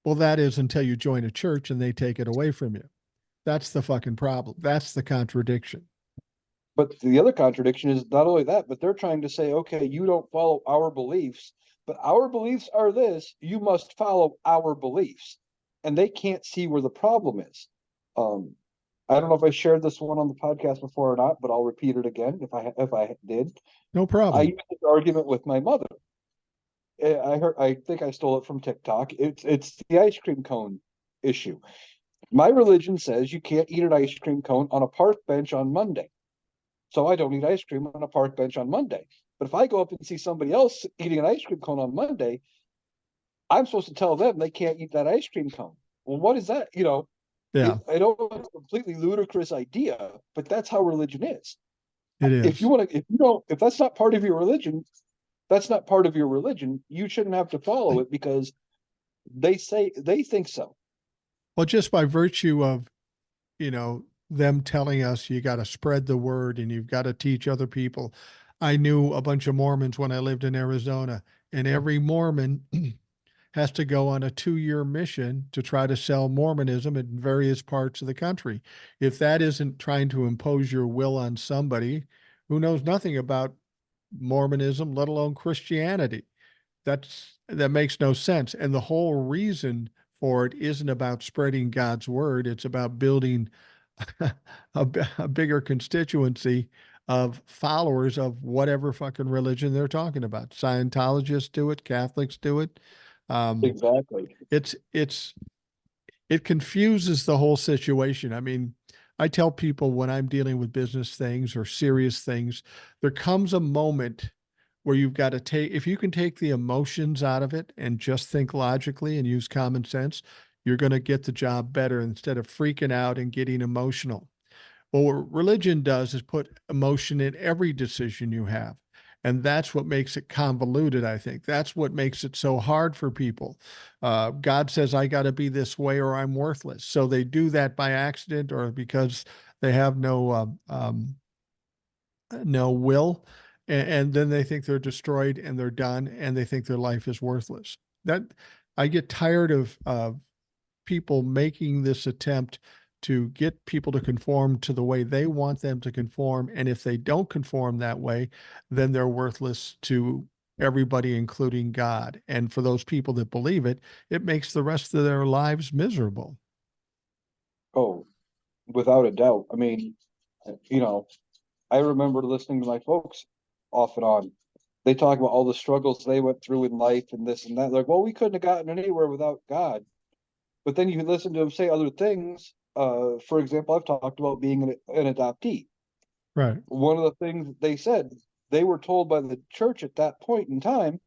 Well, that is until you join a church and they take it away from you. That's the fucking problem. That's the contradiction. But the other contradiction is not only that, but they're trying to say, okay, you don't follow our beliefs, but our beliefs are this, you must follow our beliefs. And they can't see where the problem is. Um, I don't know if I shared this one on the podcast before or not, but I'll repeat it again if I did. No I problem. used this argument with my mother. I think I stole it from TikTok. It's the ice cream cone issue. My religion says you can't eat an ice cream cone on a park bench on Monday. So I don't eat ice cream on a park bench on Monday. But if I go up and see somebody else eating an ice cream cone on Monday, I'm supposed to tell them they can't eat that ice cream cone. Well, what is that? Yeah, I know it's a completely ludicrous idea, but that's how religion is. it If you is. want to, if that's not part of your religion, that's not part of your religion. You shouldn't have to follow it because they think so. Well, just by virtue of, them telling us you got to spread the word and you've got to teach other people. I knew a bunch of Mormons when I lived in Arizona, and every Mormon has to go on a 2-year mission to try to sell Mormonism in various parts of the country. If that isn't trying to impose your will on somebody who knows nothing about Mormonism, let alone Christianity, that makes no sense. And the whole reason for it isn't about spreading God's word, it's about building a bigger constituency of followers of whatever fucking religion they're talking about. Scientologists do it, Catholics do it. Um, Exactly. it's it confuses the whole situation. I mean, I tell people when I'm dealing with business things or serious things, there comes a moment where you've got to if you can take the emotions out of it and just think logically and use common sense, you're going to get the job better instead of freaking out and getting emotional. Well, what religion does is put emotion in every decision you have. And that's what makes it convoluted, I think. That's what makes it so hard for people. God says, I got to be this way or I'm worthless. So they do that by accident or because they have no will. And then they think they're destroyed and they're done and they think their life is worthless. That I get tired of people making this attempt to get people to conform to the way they want them to conform. And if they don't conform that way, then they're worthless to everybody, including God. And for those people that believe it, it makes the rest of their lives miserable. Oh, without a doubt. I mean, you know, I remember listening to my folks off and on. They talk about all the struggles they went through in life and this and that. Like, well, we couldn't have gotten anywhere without God. But then you listen to them say other things. For example, I've talked about being an adoptee. Right, One of the things that they said, they were told by the church at that point in time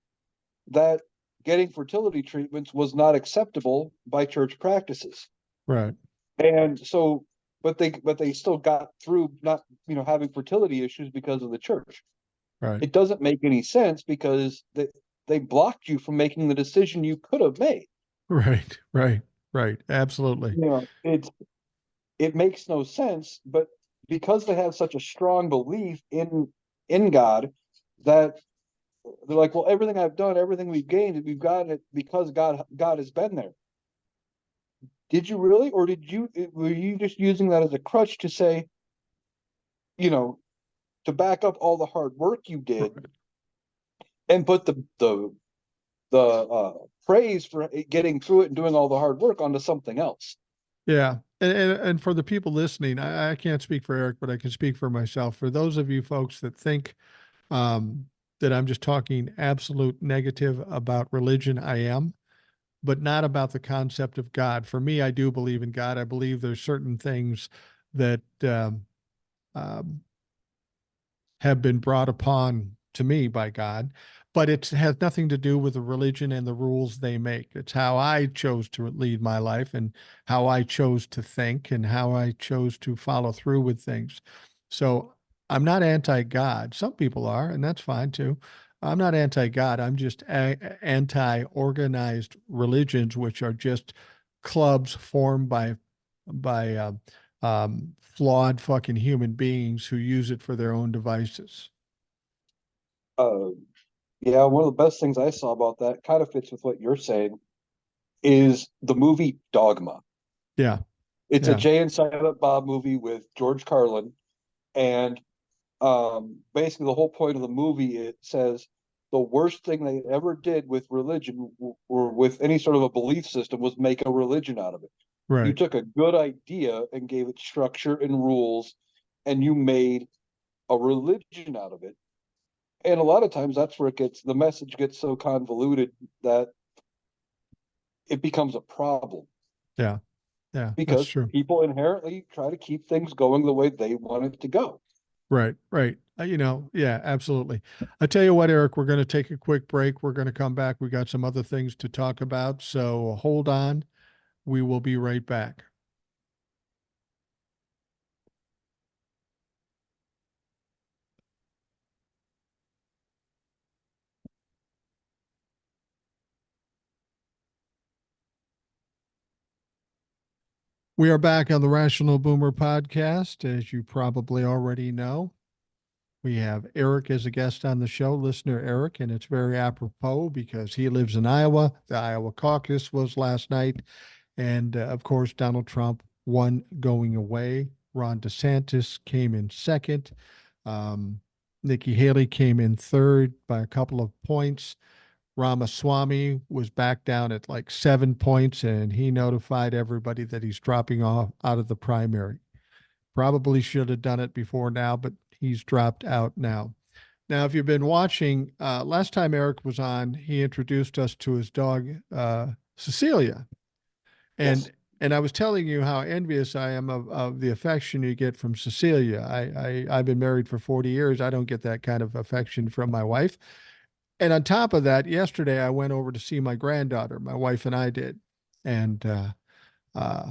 that getting fertility treatments was not acceptable by church practices. right, And so, but they still got through not, having fertility issues because of the church. right. It doesn't make any sense because they blocked you from making the decision you could have made. Right, right, right. Absolutely. You know, it makes no sense, but because they have such a strong belief in God, that they're like, well, everything I've done, everything we've gained, we've gotten it because God has been there. Did you really, or were you just using that as a crutch to say, you know, to back up all the hard work you did Right. and put the praise for getting through it and doing all the hard work onto something else? Yeah. And for the people listening, I can't speak for Eric, but I can speak for myself. For those of you folks that think um, that I'm just talking absolute negative about religion, I am, but not about the concept of God. For me, I do believe in God. I believe there's certain things that um, have been brought upon to me by God, but it has nothing to do with the religion and the rules they make. It's how I chose to lead my life and how I chose to think and how I chose to follow through with things. So I'm not anti God. Some people are, and that's fine too. I'm not anti God. I'm just anti organized religions, which are just clubs formed by flawed fucking human beings who use it for their own devices. Uh, yeah, one of the best things I saw about that kind of fits with what you're saying is the movie Dogma. Yeah, It's a yeah, Jay and Silent Bob movie with George Carlin, and basically the whole point of the movie, it says the worst thing they ever did with religion or with any sort of a belief system was make a religion out of it. You right. took a good idea and gave it structure and rules, and you made a religion out of it. And a lot of times that's where the message gets so convoluted that it becomes a problem Yeah, yeah, that's because true. people inherently try to keep things going the way they want it to go. Right, right. Yeah, absolutely. I tell you what, Eric, we're going to take a quick break. We're going to come back. We got some other things to talk about. So hold on. We will be right back. We are back on the Rational Boomer podcast. As you probably already know, we have Eric as a guest on the show, listener Eric, and it's very apropos because he lives in Iowa. The Iowa Caucus was last night. And of course, Donald Trump won going away. Ron DeSantis came in second. Um, Nikki Haley came in third by a couple of points. Ramaswamy was back down at like 7 points, and he notified everybody that he's dropping off out of the primary. Probably should have done it before now, but he's dropped out now. Now, if you've been watching, last time Eric was on, he introduced us to his dog, Cecilia. Yes. And and I was telling you how envious I am of the affection you get from Cecilia. I've been married for 40 years. I don't get that kind of affection from my wife. And on top of that, yesterday I went over to see my granddaughter. My wife and I did, and uh,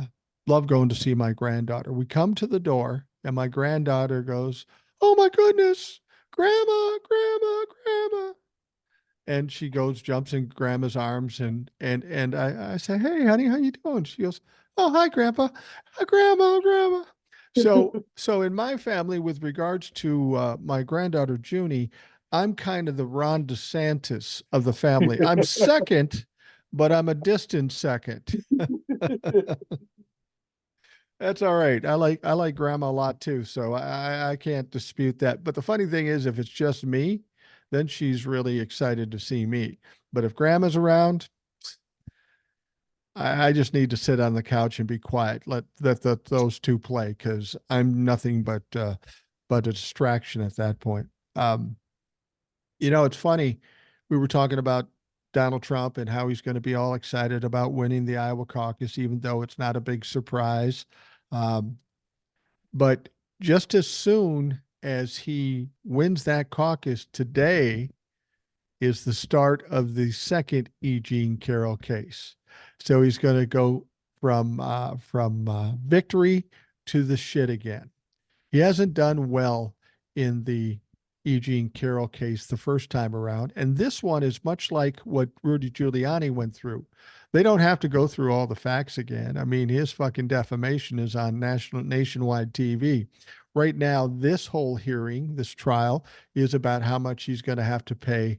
love going to see my granddaughter. We come to the door, and my granddaughter goes, "Oh my goodness, grandma, grandma, grandma!" And she goes, jumps in grandma's arms, and I say, "Hey, honey, how you doing?" She goes, "Oh, hi, grandpa, hi, grandma, grandma." So in my family, with regards to my granddaughter Junie, I'm kind of the Ron DeSantis of the family. I'm second, but I'm a distant second. That's all right. I like grandma a lot too, so I can't dispute that. But the funny thing is, if it's just me, then she's really excited to see me. But if grandma's around, I just need to sit on the couch and be quiet. Let those two play because I'm nothing but a distraction at that point. Um, it's funny. We were talking about Donald Trump and how he's going to be all excited about winning the Iowa caucus, even though it's not a big surprise. Um, But just as soon as he wins that caucus today is the start of the second E. Jean Carroll case. So he's going to go from victory to the shit again. He hasn't done well in the E. Jean Carroll case the first time around. And this one is much like what Rudy Giuliani went through. They don't have to go through all the facts again. I mean, his fucking defamation is on nationwide TV. Right now, this whole hearing, this trial, is about how much he's going to have to pay,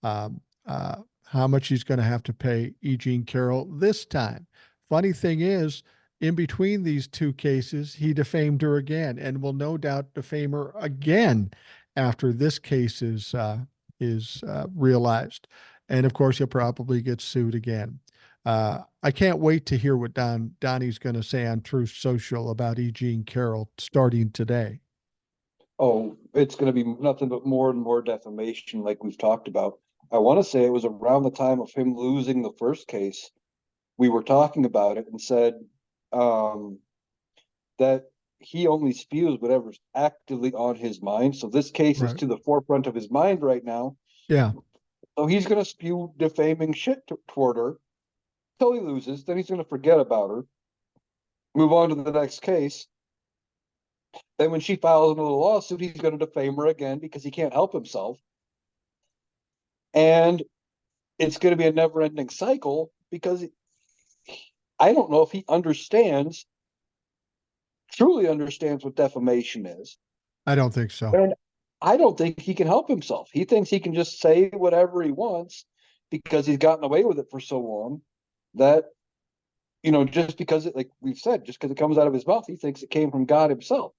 um, how much he's going to have to pay E. Jean Carroll this time. Funny thing is, in between these two cases, he defamed her again and will no doubt defame her again after this case is realized. And of course, he'll probably get sued again. I can't wait to hear what Donnie's going to say on Truth Social about E. Jean Carroll starting today. Oh, it's going to be nothing but more and more defamation, like we've talked about. I want to say it was around the time of him losing the first case. We were talking about it and said um, that he only spews whatever's actively on his mind. So this case is Right. to the forefront of his mind right now. Yeah. So he's going to spew defaming shit toward her till he loses. Then he's going to forget about her, move on to the next case. Then when she files another lawsuit, he's going to defame her again because he can't help himself. And it's going to be a never ending cycle because I don't know if he truly understands what defamation is. I don't think so. And I don't think he can help himself. He thinks he can just say whatever he wants because he's gotten away with it for so long that, just because it, like we've said, just because it comes out of his mouth, he thinks it came from God himself.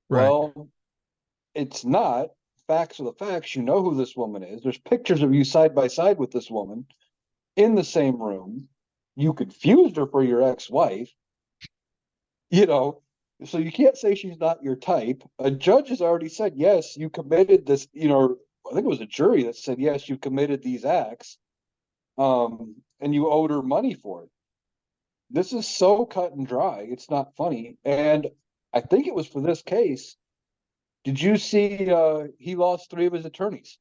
Right. Well, it's not. Facts are the facts. You know who this woman is. There's pictures of you side by side with this woman in the same room. You confused her for your ex-wife, you know, so you can't say she's not your type. A judge has already said, yes, you committed this, I think it was a jury that said, yes, you committed these acts, and you owed her money for it. This is so cut and dry. It's not funny. And I think it was for this case. Did you see he lost three of his attorneys?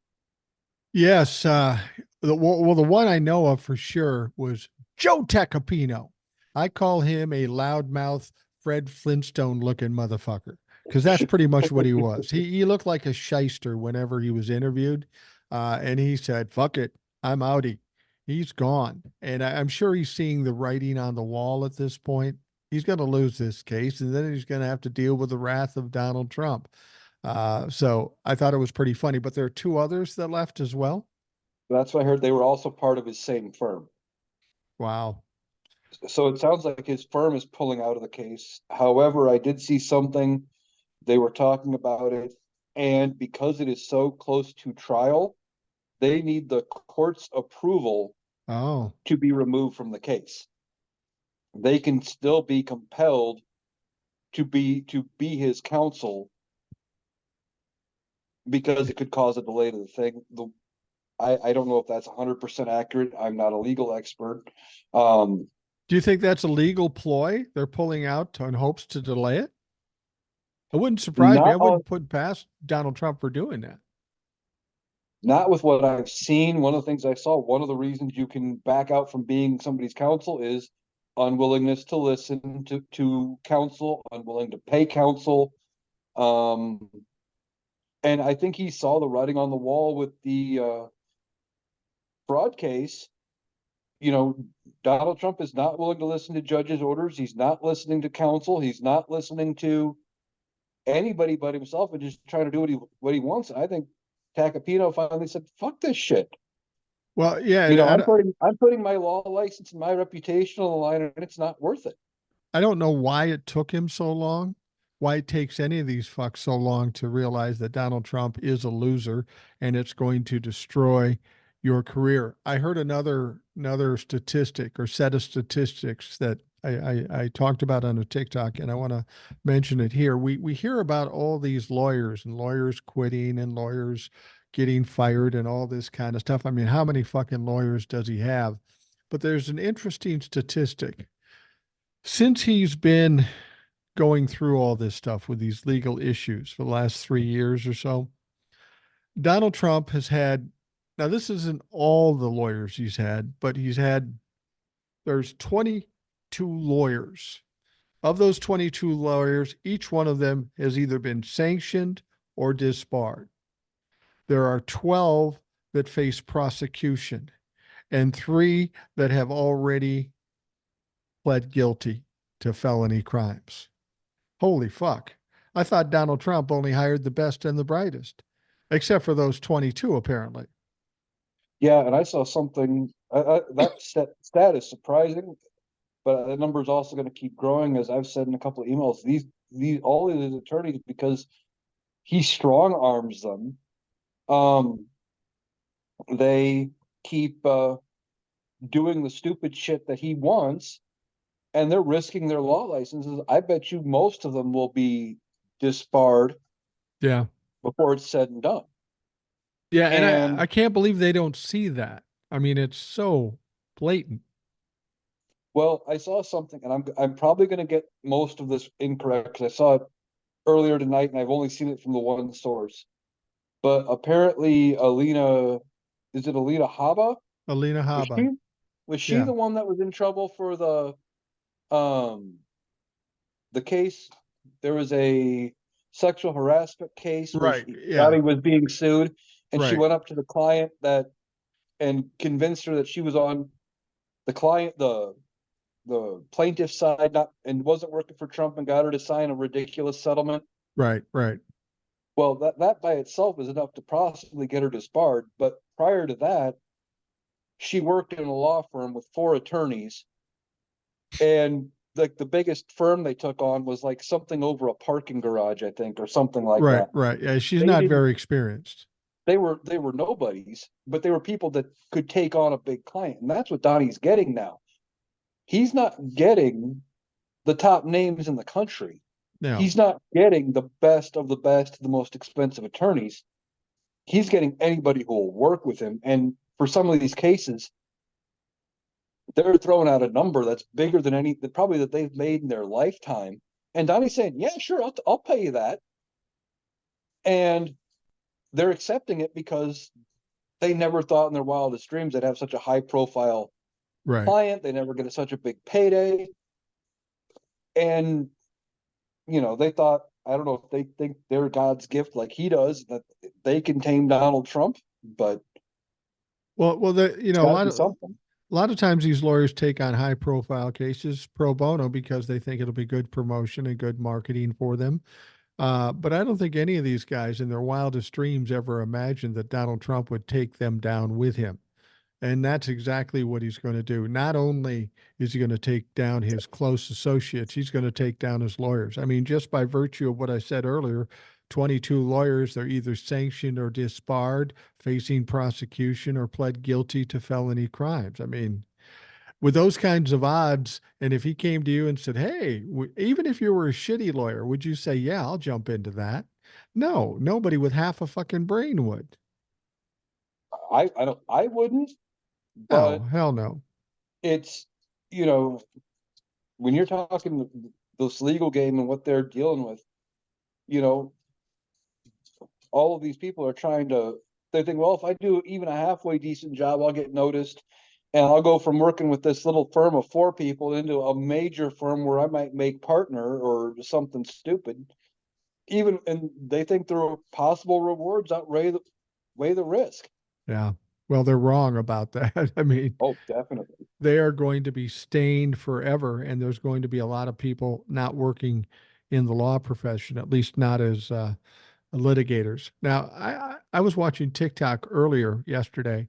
Yes. The one I know of for sure was Joe Tecopino. I call him a loudmouth Fred Flintstone looking motherfucker because that's pretty much what he was. He looked like a shyster whenever he was interviewed. And he said, fuck it, I'm outie. He's gone. And I'm sure he's seeing the writing on the wall at this point. He's going to lose this case, and then he's going to have to deal with the wrath of Donald Trump. So I thought it was pretty funny, but there are two others that left as well. That's what I heard. They were also part of his same firm. Wow. So it sounds like his firm is pulling out of the case. However, I did see something. They were talking about it, and because it is so close to trial, they need the court's approval Oh, to be removed from the case. They can still be compelled to be his counsel because it could cause a delay to the thing. I don't know if that's 100% accurate. I'm not a legal expert. Um, do you think that's a legal ploy? They're pulling out in hopes to delay it? It wouldn't surprise me. I not on wouldn't put past Donald Trump for doing that. Not with what I've seen. One of the things I saw, one of the reasons you can back out from being somebody's counsel is unwillingness to listen to counsel, unwilling to pay counsel. Um, and I think he saw the writing on the wall with the fraud case. Donald Trump is not willing to listen to judges' orders. He's not listening to counsel. He's not listening to anybody but himself and just trying to do what he wants. I think Tacopino finally said, "Fuck this shit." Well, yeah, I'm putting my law license and my reputation on the line, and it's not worth it. I don't know why it took him so long, why it takes any of these fucks so long to realize that Donald Trump is a loser and it's going to destroy your career. I heard another statistic or set of statistics that I talked about on a TikTok, and I want to mention it here. We hear about all these lawyers and lawyers quitting and lawyers getting fired and all this kind of stuff. I mean, how many fucking lawyers does he have? But there's an interesting statistic since he's been going through all this stuff with these legal issues for the last 3 years or so, Donald Trump has had, now this isn't all the lawyers he's had, but there's 22 lawyers. Of those 22 lawyers, each one of them has either been sanctioned or disbarred. there are 12 that face prosecution and 3 that have already pled guilty to felony crimes. Holy fuck. I thought Donald Trump only hired the best and the brightest, except for those 22, apparently. Yeah, and I saw something that stat is surprising, but the number is also going to keep growing, as I've said in a couple of emails. These all of these attorneys, because he strong arms them. Um, they keep doing the stupid shit that he wants, and they're risking their law licenses. I bet you most of them will be disbarred Yeah. before it's said and done. Yeah. And I And can't believe they don't see that. I mean, it's so blatant. well, I saw something, and I'm probably going to get most of this incorrect because I saw it earlier tonight, and I've only seen it from the one source. But apparently, is it Alina Haba? Alina Was Haba. she was she Yeah. the one that was in trouble for um the case? There was a sexual harassment case where Right. Yeah. Dottie was being sued, and she Right. went up to the client that and convinced her that she was on the client the plaintiff's side, not and wasn't working for Trump, and got her to sign a ridiculous settlement. Right. Right. Well, that by itself is enough to possibly get her disbarred. But prior to that, she worked in a law firm with 4 attorneys, and like the biggest firm they took on was like something over a parking garage, I think, or something like Right. that. Right. Yeah. She's They not didn't. very experienced. They were nobodies, but they were people that could take on a big client, and that's what Donnie's getting now. He's not getting the top names in the country. No. He's not getting the best of the best, the most expensive attorneys. He's getting anybody who will work with him. And for some of these cases, they're throwing out a number that's bigger than any that probably that they've made in their lifetime. And Donnie's saying, "Yeah, sure, I'll pay you that." And they're accepting it because they never thought in their wildest dreams they'd have such a high profile Right. client. They never get such a big payday. And they thought, I don't know if they think they're God's gift like he does, that they can tame Donald Trump, but Well, it's a got to be something. lot of times these lawyers take on high profile cases pro bono because they think it'll be good promotion and good marketing for them. But I don't think any of these guys in their wildest dreams ever imagined that Donald Trump would take them down with him. And that's exactly what he's going to do. Not only is he going to take down his close associates, he's going to take down his lawyers. I mean, just by virtue of what I said earlier, 22 lawyers, they're either sanctioned or disbarred, facing prosecution, or pled guilty to felony crimes. I mean, with those kinds of odds, and if he came to you and said, "Hey, even if you were a shitty lawyer, would you say, yeah, I'll jump into that?" No, nobody with half a fucking brain would. I wouldn't, No, but hell no. it's you know when you're talking this legal game and what they're dealing with, you know, all of these people are trying to. They think, well, if I do even a halfway decent job, I'll get noticed, and I'll go from working with this little firm of 4 people into a major firm where I might make partner or something stupid. Even and they think their possible rewards outweigh weigh the risk. Yeah. Well, they're wrong about that. I mean, Oh, definitely. they are going to be stained forever, and there's going to be a lot of people not working in the law profession, at least not as litigators. Now, I was watching TikTok earlier yesterday,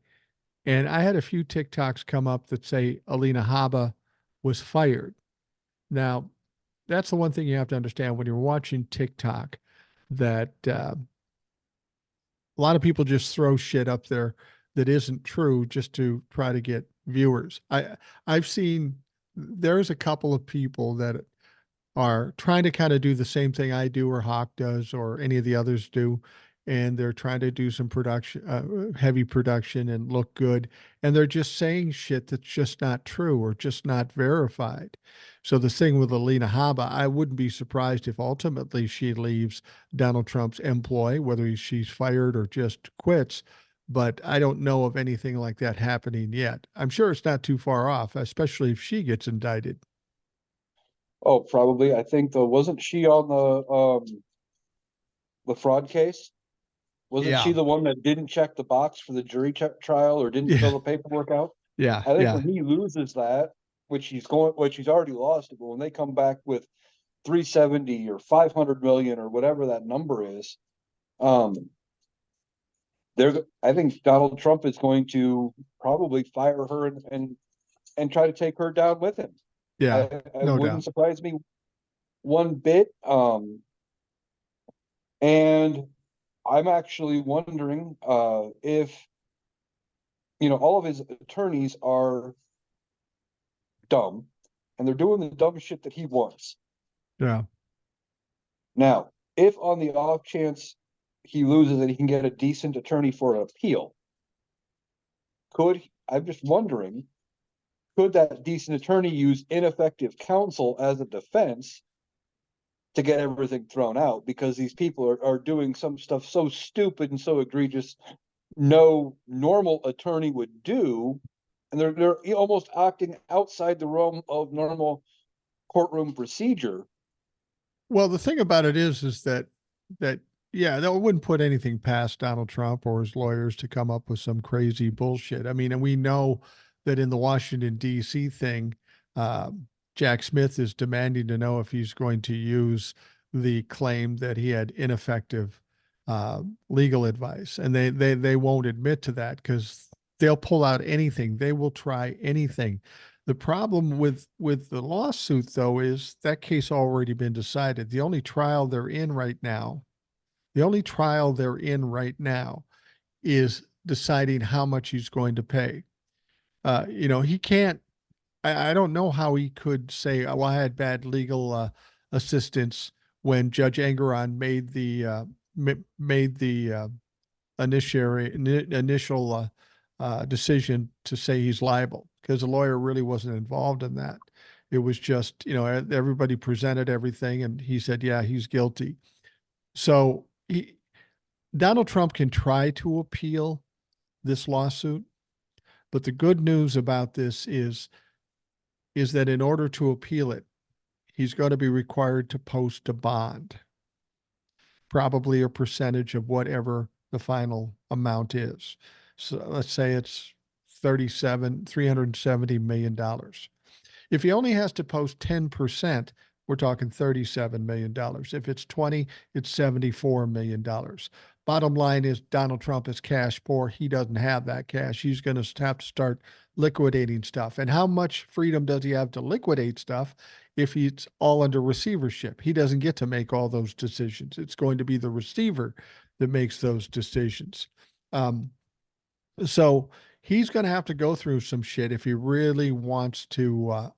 and I had a few TikToks come up that say Alina Haba was fired. Now, that's the one thing you have to understand when you're watching TikTok, that a lot of people just throw shit up there that isn't true just to try to get viewers. I've seen there's a couple of people that are trying to kind of do the same thing I do or Hawk does or any of the others do. And they're trying to do some production, heavy production and look good. And they're just saying shit that's just not true or just not verified. So the thing with Alina Haba, I wouldn't be surprised if ultimately she leaves Donald Trump's employ, whether she's fired or just quits. But I don't know of anything like that happening yet. I'm sure it's not too far off, especially if she gets indicted. Oh, probably. I think though, wasn't she on the fraud case? Wasn't she Yeah. the one that didn't check the box for the jury trial or didn't Yeah. fill the paperwork out? Yeah. I think Yeah. when he loses that, which he's already lost, but when they come back with 370 or 500 million or whatever that number is, um, I think Donald Trump is going to probably fire her and try to take her down with him. Yeah. I No wouldn't doubt. surprise me one bit. And I'm actually wondering if all of his attorneys are dumb and they're doing the dumb shit that he wants. Yeah. Now, if on the off chance he loses and he can get a decent attorney for an appeal, I'm just wondering, could that decent attorney use ineffective counsel as a defense to get everything thrown out? Because these people are doing some stuff so stupid and so egregious, no normal attorney would do. And they're almost acting outside the realm of normal courtroom procedure. Well, the thing about it is that yeah, that wouldn't put anything past Donald Trump or his lawyers to come up with some crazy bullshit. I mean, and we know that in the Washington D.C. thing, Jack Smith is demanding to know if he's going to use the claim that he had ineffective legal advice, and they won't admit to that because they'll pull out anything. They will try anything. The problem with the lawsuit, though, is that case already been decided. The only trial they're in right now is deciding how much he's going to pay. He can't. I don't know how he could say, "Oh, I had bad legal assistance," when Judge Engeron made the initial decision to say he's liable, because the lawyer really wasn't involved in that. It was just, everybody presented everything and he said, yeah, he's guilty. So Donald Trump can try to appeal this lawsuit, but the good news about this is that in order to appeal it, he's going to be required to post a bond, probably a percentage of whatever the final amount is. So let's say it's $370 million. If he only has to post 10%, we're talking $37 million. If it's 20, it's $74 million. Bottom line is Donald Trump is cash poor. He doesn't have that cash. He's going to have to start liquidating stuff. And how much freedom does he have to liquidate stuff if he's all under receivership? He doesn't get to make all those decisions. It's going to be the receiver that makes those decisions. So he's going to have to go through some shit if he really wants to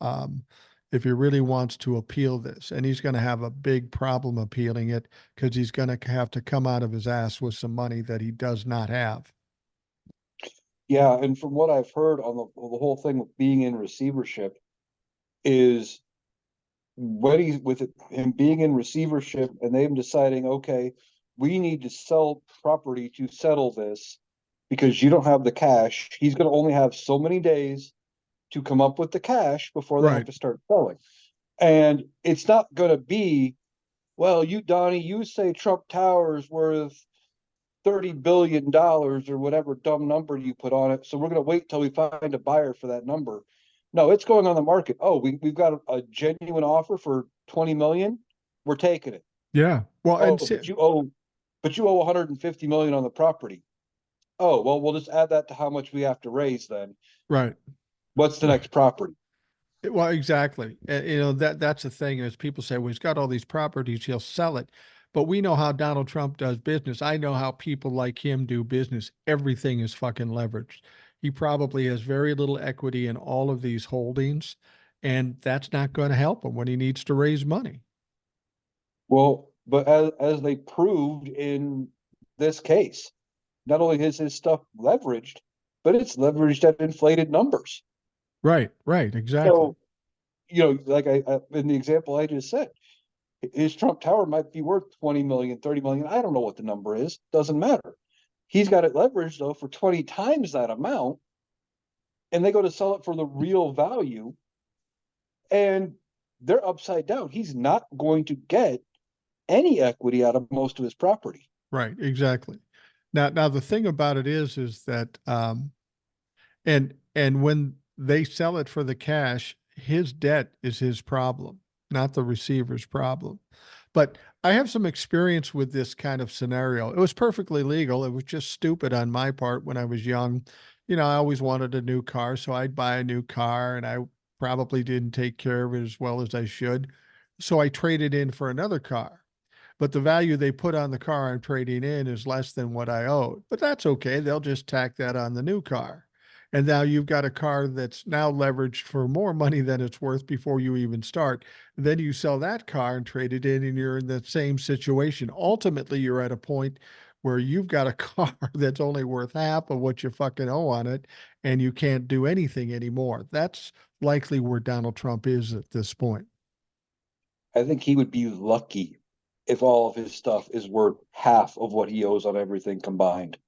appeal this, and he's going to have a big problem appealing it because he's going to have to come out of his ass with some money that he does not have. Yeah, and from what I've heard on the whole thing with being in receivership is when he's him being in receivership and them deciding, okay, we need to sell property to settle this because you don't have the cash. He's going to only have so many days to come up with the cash before they have Right. to start selling. And it's not going to be, well, Donnie, you say Trump Tower's worth $30 billion or whatever dumb number you put on it. So we're going to wait till we find a buyer for that number. No, it's going on the market. Oh, we've got a genuine offer for 20 million. We're taking it. Yeah. Well, Oh, and but you owe 150 million on the property. Oh, well, we'll just add that to how much we have to raise then. right. What's the Right. next property? Well, exactly. That's the thing is people say, well, he's got all these properties, he'll sell it. But we know how Donald Trump does business. I know how people like him do business. Everything is fucking leveraged. He probably has very little equity in all of these holdings, and that's not going to help him when he needs to raise money. Well, but as they proved in this case, not only is his stuff leveraged, but it's leveraged at inflated numbers. Right, right, exactly. So, like I in the example I just said, his Trump Tower might be worth 20 million, 30 million. I don't know what the number is. Doesn't matter. He's got it leveraged though for 20 times that amount, and they go to sell it for the real value, and they're upside down. He's not going to get any equity out of most of his property. Right, exactly. Now the thing about it is that and when they sell it for the cash, his debt is his problem, not the receiver's problem. But I have some experience with this kind of scenario. It was perfectly legal. It was just stupid on my part when I was young. You know, I always wanted a new car, so I'd buy a new car and I probably didn't take care of it as well as I should. So I traded in for another car, but the value they put on the car I'm trading in is less than what I owed. But that's okay. They'll just tack that on the new car. And now you've got a car that's now leveraged for more money than it's worth before you even start. Then you sell that car and trade it in, and you're in the same situation. Ultimately, you're at a point where you've got a car that's only worth half of what you fucking owe on it, and you can't do anything anymore. That's likely where Donald Trump is at this point. I think he would be lucky if all of his stuff is worth half of what he owes on everything combined.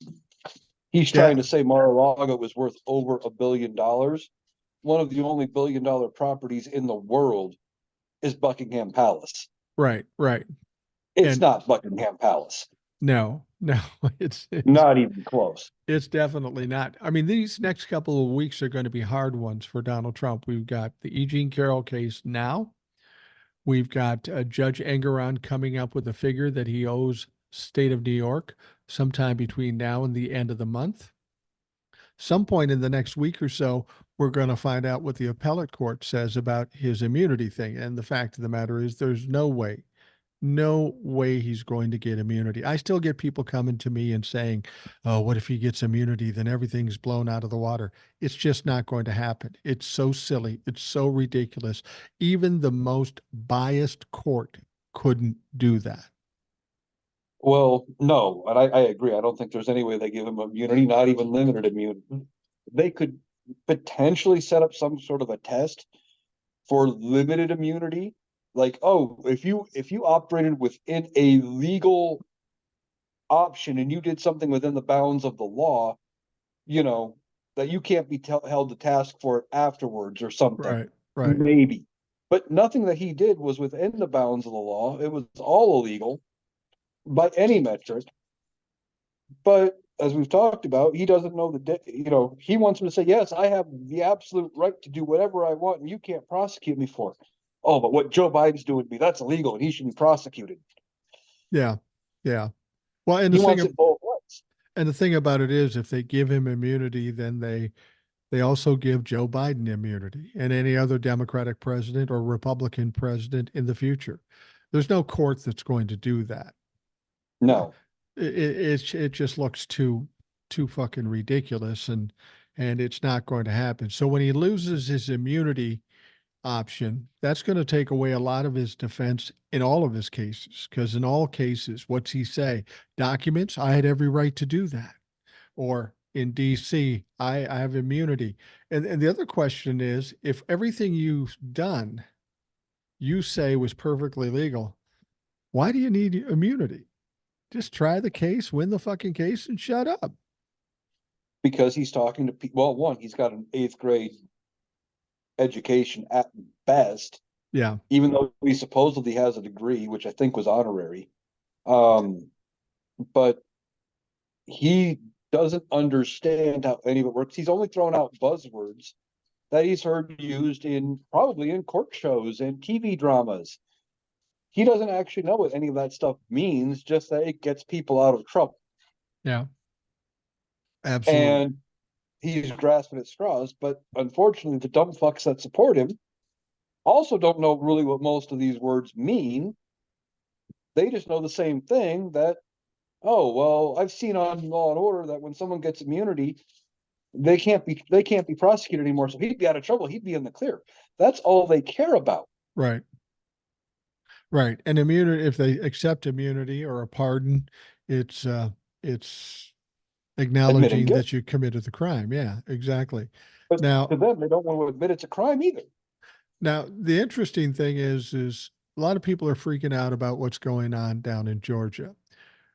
He's trying Yeah, to say Mar-a-Lago was worth over $1 billion. One of the only $1 billion properties in the world is Buckingham Palace. right, right. It's And not Buckingham Palace. no, no, it's Not even close. it's definitely not. I mean, these next couple of weeks are going to be hard ones for Donald Trump. We've got the E. Jean Carroll case now. We've got Judge Engeron coming up with a figure that he owes state of New York sometime between now and the end of the month. Some point in the next week or so, we're going to find out what the appellate court says about his immunity thing. And the fact of the matter is, there's no way he's going to get immunity. I still get people coming to me and saying, "Oh, what if he gets immunity? Then everything's blown out of the water." It's just not going to happen. It's so silly. It's so ridiculous. Even the most biased court couldn't do that. Well, no, and I agree. I don't think there's any way they give him immunity, not even limited immunity. They could potentially set up some sort of a test for limited immunity. Like, oh, if you operated within a legal option and you did something within the bounds of the law, you know, that you can't be held to task for it afterwards or something. Right, right, Maybe. But nothing that he did was within the bounds of the law. It was all illegal by any metric. But as we've talked about, he doesn't know he wants him to say, yes, I have the absolute right to do whatever I want and you can't prosecute me for it. Oh, but what Joe Biden's doing to me, that's illegal and he should be prosecuted. yeah, yeah. Well, and He wants it both ways. the thing about it is, if they give him immunity, then they also give Joe Biden immunity and any other Democratic president or Republican president in the future. There's no court that's going to do that. No. It just looks too fucking ridiculous, and it's not going to happen. So when he loses his immunity option, that's going to take away a lot of his defense in all of his cases. Because in all cases, what's he say? Documents, I had every right to do that. Or in DC, I have immunity. And the other question is, if everything you've done, you say was perfectly legal, why do you need immunity? Just try the case, win the fucking case, and shut up. Because he's talking to people. Well, one, he's got an eighth grade education at best, Yeah, even though he supposedly has a degree, which I think was honorary. Um, but he doesn't understand how any of it works. He's only thrown out buzzwords that he's heard used in probably in court shows and TV dramas. He doesn't actually know what any of that stuff means, just that it gets people out of trouble. yeah, absolutely. And he's grasping at straws, but unfortunately, the dumb fucks that support him also don't know really what most of these words mean. They just know the same thing that, oh, well, I've seen on Law and Order that when someone gets immunity, they can't be prosecuted anymore. So he'd be out of trouble. He'd be in the clear. That's all they care about. Right, right. And immunity, if they accept immunity or a pardon, it's Admitting acknowledging guilt. that you committed the crime. Yeah, exactly. But Now, to them, they don't want to admit it's a crime either. now the interesting thing is a lot of people are freaking out about what's going on down in Georgia.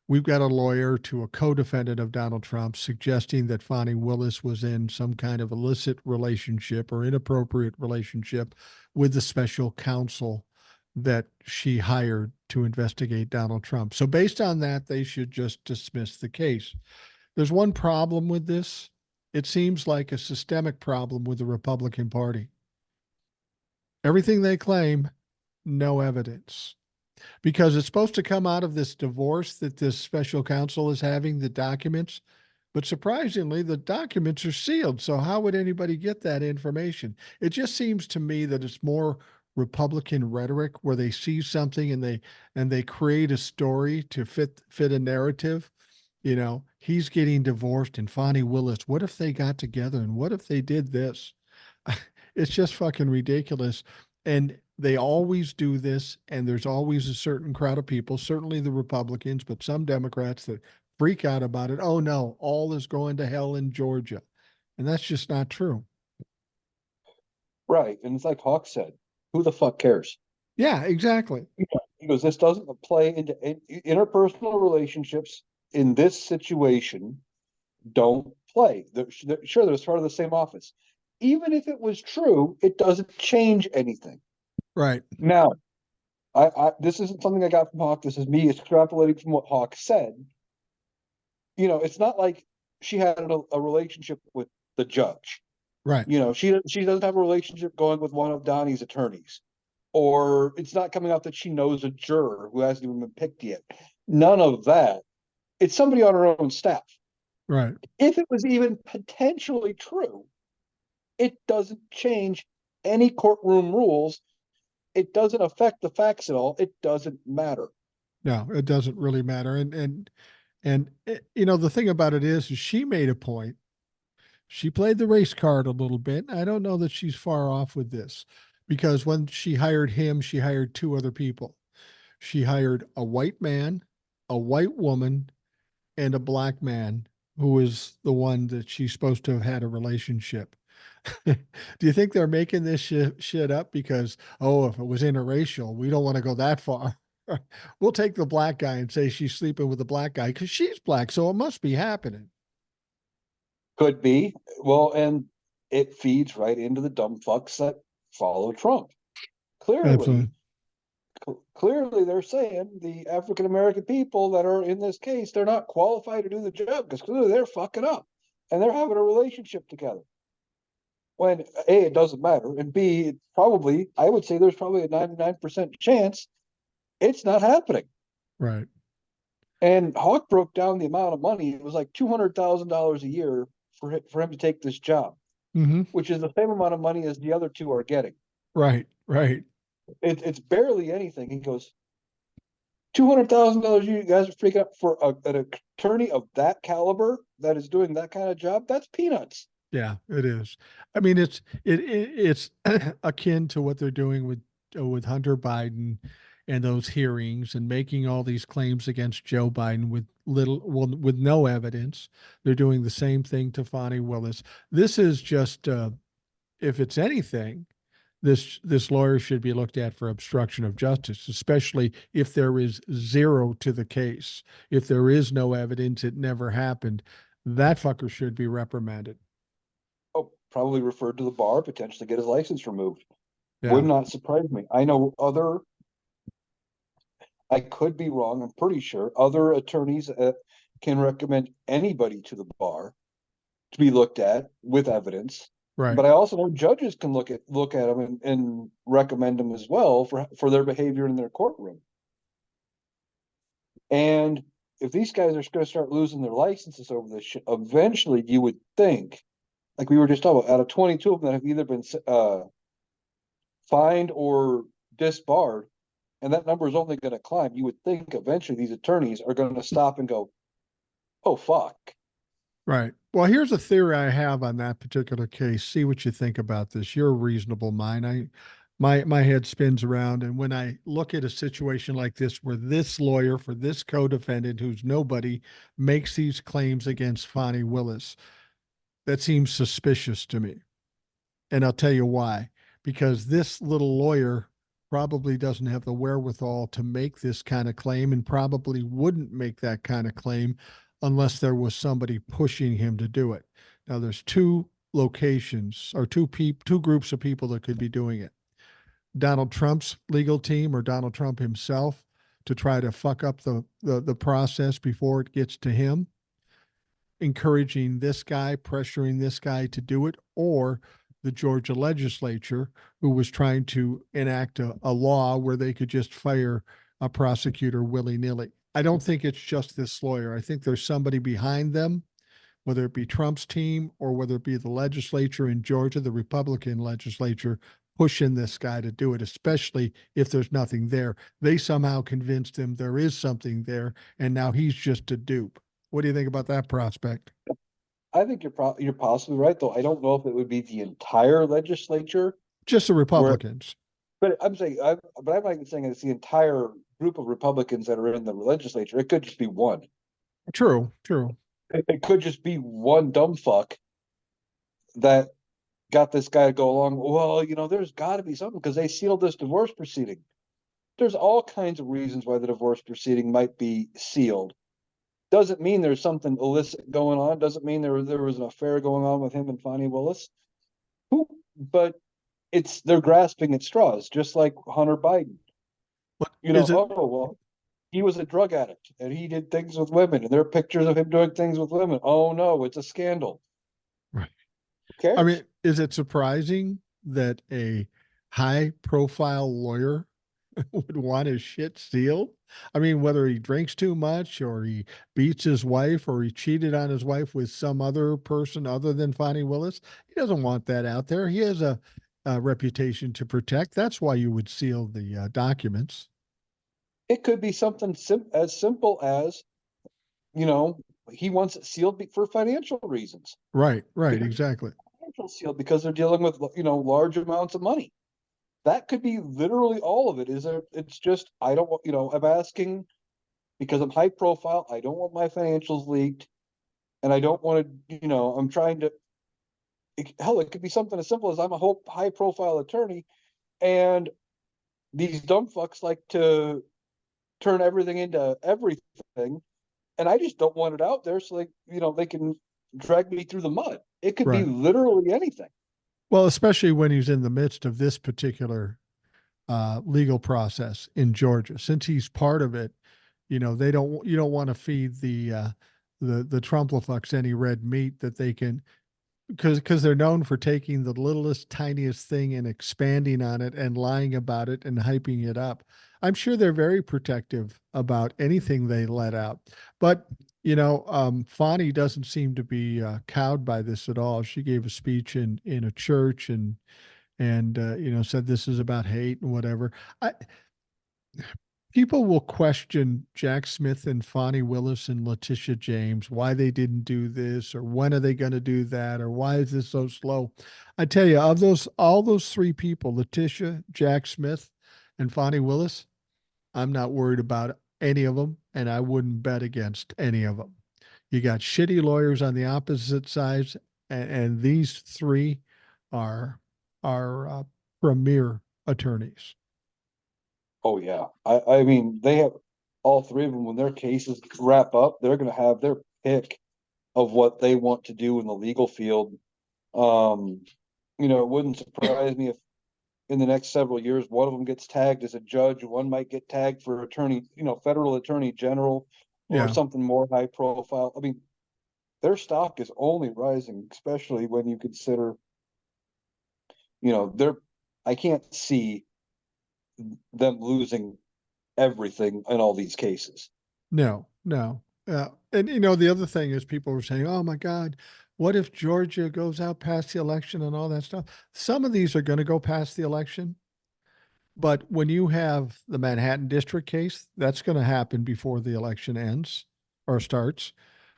We've got a lawyer to a co-defendant of Donald Trump suggesting that Fonnie Willis was in some kind of illicit relationship or inappropriate relationship with the special counsel that she hired to investigate Donald Trump. So, based on that, they should just dismiss the case. There's one problem with this. It seems like a systemic problem with the Republican Party. Everything they claim, no evidence. Because it's supposed to come out of this divorce that this special counsel is having, the documents. But surprisingly, the documents are sealed. So how would anybody get that information? It just seems to me that it's more Republican rhetoric where they see something and they create a story to fit a narrative. You know, he's getting divorced and Fonnie Willis. What if they got together and what if they did this? It's just fucking ridiculous. And they always do this, and there's always a certain crowd of people, certainly the Republicans, but some Democrats that freak out about it. Oh no, all is going to hell in Georgia. And that's just not true. Right. And it's like Hawk said, who the fuck cares? Yeah, exactly. He goes, this doesn't play into interpersonal relationships in this situation. Don't play. Sure, they're part of the same office. Even if it was true, it doesn't change anything. Right. Now, I this isn't something I got from Hawk. This is me extrapolating from what Hawk said. You know, it's not like she had a relationship with the judge. Right. You know, she doesn't have a relationship going with one of Donnie's attorneys, or it's not coming out that she knows a juror who hasn't even been picked yet. None of that. It's somebody on her own staff. Right. If it was even potentially true, it doesn't change any courtroom rules. It doesn't affect the facts at all. It doesn't matter. No, it doesn't really matter. You know, the thing about it is she made a point. She played the race card a little bit. I don't know that she's far off with this because when she hired him, she hired two other people. She hired a white man, a white woman, and a black man who is the one that she's supposed to have had a relationship. Do you think they're making this shit up because, oh, if it was interracial, we don't want to go that far? We'll take the black guy and say she's sleeping with the black guy because she's black, so it must be happening. Could be. Well, and it feeds right into the dumb fucks that follow Trump. Clearly, Absolutely. clearly they're saying the African American people that are in this case, they're not qualified to do the job because clearly they're fucking up and they're having a relationship together. When A, it doesn't matter, and B, probably, I would say there's probably a 99% chance it's not happening. Right. And Hawk broke down the amount of money. It was like $200,000 a year for him to take this job, Mm-hmm. which is the same amount of money as the other two are getting. Right. Right. It's barely anything. He goes, $200,000 you guys are freaking out for an attorney of that caliber that is doing that kind of job. That's peanuts. Yeah, it is. I mean, it's akin to what they're doing with Hunter Biden and those hearings and making all these claims against Joe Biden with well, with no evidence. They're doing the same thing to Fonnie Willis. This is just, if it's anything, this lawyer should be looked at for obstruction of justice, especially if there is zero to the case. If there is no evidence, it never happened. That fucker should be reprimanded. Oh, probably referred to the bar, potentially get his license removed. Yeah. Would not surprise me. I could be wrong. I'm pretty sure other attorneys can recommend anybody to the bar to be looked at with evidence. Right. But I also know judges can look at them and recommend them as well for their behavior in their courtroom. And if these guys are going to start losing their licenses over this shit, eventually you would think, like we were just talking about, out of 22 of them that have either been fined or disbarred, and that number is only going to climb, you would think eventually these attorneys are going to stop and go, oh, fuck. Right. Well, here's a theory I have on that particular case. See what you think about this. You're a reasonable mind. My head spins around, and when I look at a situation like this, where this lawyer for this co-defendant, who's nobody, makes these claims against Fonnie Willis, that seems suspicious to me. And I'll tell you why. Because this little lawyer probably doesn't have the wherewithal to make this kind of claim and probably wouldn't make that kind of claim unless there was somebody pushing him to do it. Now there's two locations or two groups of people that could be doing it. Donald Trump's legal team or Donald Trump himself to try to fuck up the process before it gets to him, encouraging this guy, pressuring this guy to do it, or the Georgia legislature who was trying to enact a law where they could just fire a prosecutor willy nilly. I don't think it's just this lawyer. I think there's somebody behind them, whether it be Trump's team or whether it be the legislature in Georgia, the Republican legislature, pushing this guy to do it, especially if there's nothing there. They somehow convinced him there is something there, and now he's just a dupe. What do you think about that prospect? I think you're possibly right, though. I don't know if it would be the entire legislature Just the where, Republicans. but I'm not even saying it's the entire group of Republicans that are in the legislature. It could just be one. True, true. It could just be one dumb fuck that got this guy to go along. Well, there's got to be something because they sealed this divorce proceeding. There's all kinds of reasons why the divorce proceeding might be sealed. Doesn't mean there's something illicit going on. Doesn't mean there was an affair going on with him and Fonnie Willis. But they're grasping at straws, just like Hunter Biden. What is it? Oh well, he was a drug addict and he did things with women, and there are pictures of him doing things with women. Oh no, it's a scandal. Right. Who I mean, cares? is it surprising that a high profile lawyer would want his shit sealed? I mean, whether he drinks too much or he beats his wife or he cheated on his wife with some other person other than Fonnie Willis, he doesn't want that out there. He has a reputation to protect. That's why you would seal the documents. It could be something as simple as you know he wants it sealed for financial reasons. Right, He right, wants exactly. financial sealed because they're dealing with large amounts of money. That could be literally all of it. It's just I don't want I'm asking because I'm high profile. I don't want my financials leaked, and I don't want to I'm trying to. Hell, it could be something as simple as I'm a high profile attorney, and these dumb fucks like to turn everything into everything, and I just don't want it out there so they can drag me through the mud. It could be Right. literally anything. Well, especially when he's in the midst of this particular legal process in Georgia. Since he's part of it, they don't you don't want to feed the Trumplefucks any red meat that they can because they're known for taking the littlest tiniest thing and expanding on it and lying about it and hyping it up. I'm sure they're very protective about anything they let out, but Fonnie doesn't seem to be cowed by this at all. She gave a speech in a church and said this is about hate and whatever. I People will question Jack Smith and Fonnie Willis and Letitia James, why they didn't do this or when are they going to do that or why is this so slow? I tell you, of all those three people, Letitia, Jack Smith, and Fonnie Willis, I'm not worried about any of them, and I wouldn't bet against any of them. You got shitty lawyers on the opposite sides, and these three are are premier attorneys. Oh yeah, I mean they have all three of them when their cases wrap up, they're going to have their pick of what they want to do in the legal field. Um, it wouldn't surprise me if in the next several years one of them gets tagged as a judge, one might get tagged for attorney, federal attorney general or Yeah. something more high profile. I mean, their stock is only rising, especially when you consider, they're I can't see them losing everything in all these cases. No, no. And the other thing is people were saying, "Oh my God, what if Georgia goes out past the election and all that stuff?" Some of these are going to go past the election, but when you have the Manhattan District case, that's going to happen before the election ends or starts.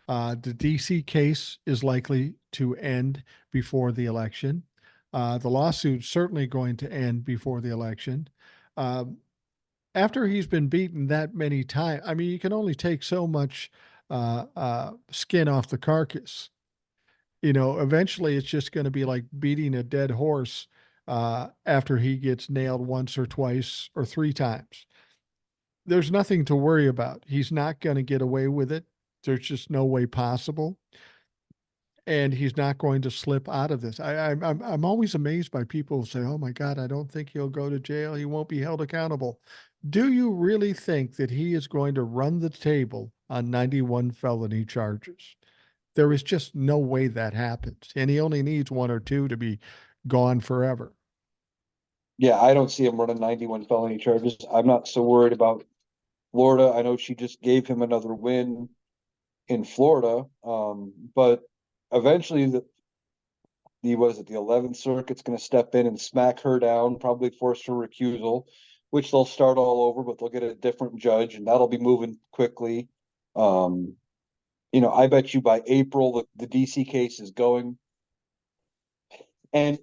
The DC case is likely to end before the election. The lawsuit's certainly going to end before the election. Um, After he's been beaten that many times, I mean, you can only take so much skin off the carcass. Eventually it's just going to be like beating a dead horse after he gets nailed once or twice or three times. There's nothing to worry about. He's not going to get away with it. There's just no way possible. and he's not going to slip out of this. I'm always amazed by people who say, "Oh my God, I don't think he'll go to jail. He won't be held accountable." Do you really think that he is going to run the table on 91 felony charges? There is just no way that happens, and he only needs one or two to be gone forever. Yeah, I don't see him running 91 felony charges. I'm not so worried about Florida. I know she just gave him another win in Florida, but eventually the was it the 11th Circuit's going to step in and smack her down, probably force her recusal, which they'll start all over, but they'll get a different judge, and that'll be moving quickly. Um, I bet you by April the DC case is going, and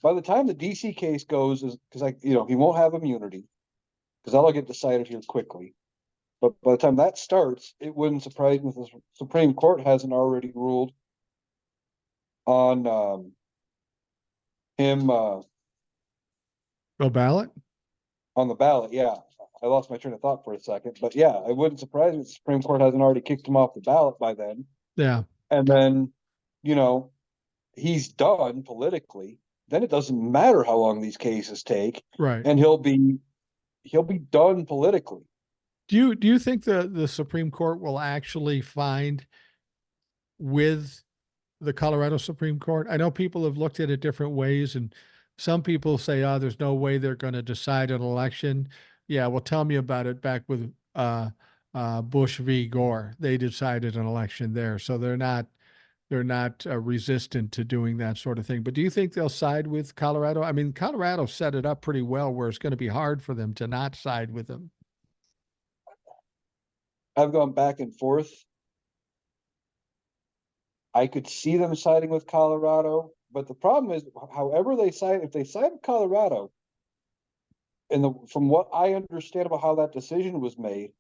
by the time the DC case goes, is because he won't have immunity because that'll get decided here quickly. But by the time that starts, it wouldn't surprise me if the Supreme Court hasn't already ruled on him A ballot? on the ballot. Yeah, I lost my train of thought for a second, but yeah, it wouldn't surprise me if the Supreme Court hasn't already kicked him off the ballot by then. Yeah, And then, you know, he's done politically. Then it doesn't matter how long these cases take, right. and he'll be done politically. Do you think the Supreme Court will actually find with the Colorado Supreme Court? I know people have looked at it different ways, and some people say, "Oh, there's no way they're going to decide an election." Yeah, well, tell me about it. Back with Bush v. Gore, they decided an election there, so they're not resistant to doing that sort of thing. But do you think they'll side with Colorado? I mean, Colorado set it up pretty well, where it's going to be hard for them to not side with them. I've gone back and forth. I could see them siding with Colorado, but the problem is, however they side, if they side with Colorado, from what I understand about how that decision was made,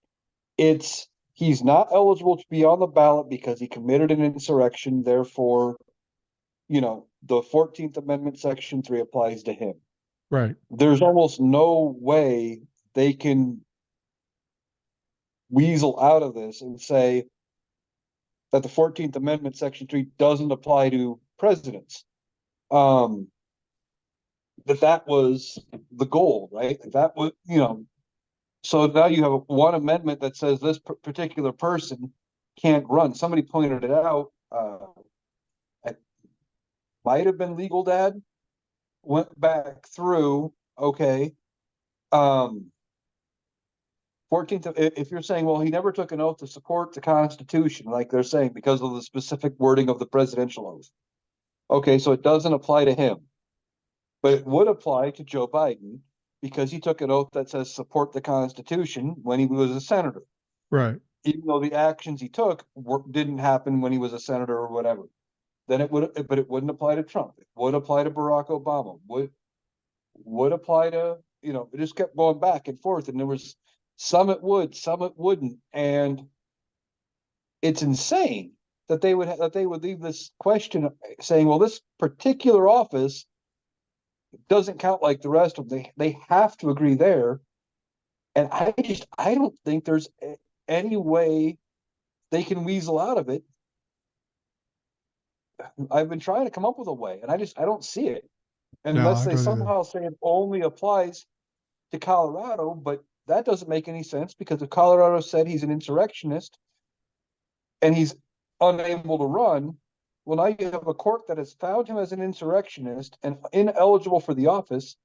it's he's not eligible to be on the ballot because he committed an insurrection. Therefore, the 14th Amendment, Section 3 applies to him. Right. There's almost no way they can weasel out of this and say that the 14th Amendment, Section 3 doesn't apply to presidents. That was the goal, right? That was, so now you have one amendment that says this particular person can't run. Somebody pointed it out. It might have been Legal Dad. Went back through. Okay. 14th. If you're saying, well, he never took an oath to support the Constitution, like they're saying, because of the specific wording of the presidential oath. Okay, so it doesn't apply to him, but it would apply to Joe Biden because he took an oath that says support the Constitution when he was a senator, Right. even though the actions he took didn't happen when he was a senator or whatever. Then but it wouldn't apply to Trump. It would apply to Barack Obama. Would apply to, it just kept going back and forth, and there was some it would, some it wouldn't, and it's insane that they would leave this question saying, well, this particular office doesn't count like the rest of them. They have to agree there. And I don't think there's any way they can weasel out of it. I've been trying to come up with a way, and I don't see it. No, Unless I they don't either. somehow say it only applies to Colorado, but that doesn't make any sense because if Colorado said he's an insurrectionist and he's unable to run, well, now you have a court that has found him as an insurrectionist and ineligible for the office.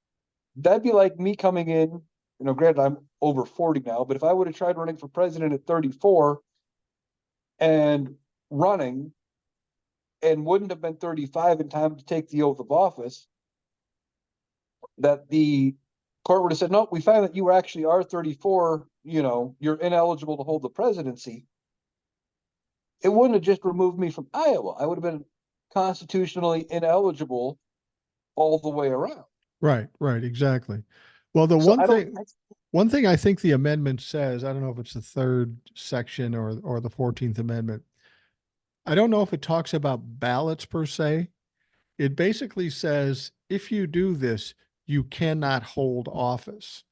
That'd be like me coming in, granted I'm over 40 now, but if I would have tried running for president at 34 and running and wouldn't have been 35 in time to take the oath of office, that the court would have said, no, we find that you actually are 34, you're ineligible to hold the presidency. It wouldn't have just removed me from Iowa. I would have been constitutionally ineligible all the way around. Right, right, exactly. Well, the So one I don't. thing one thing I think the amendment says, I don't know if it's the third section or the 14th Amendment. I don't know if it talks about ballots per se. It basically says if you do this, you cannot hold office.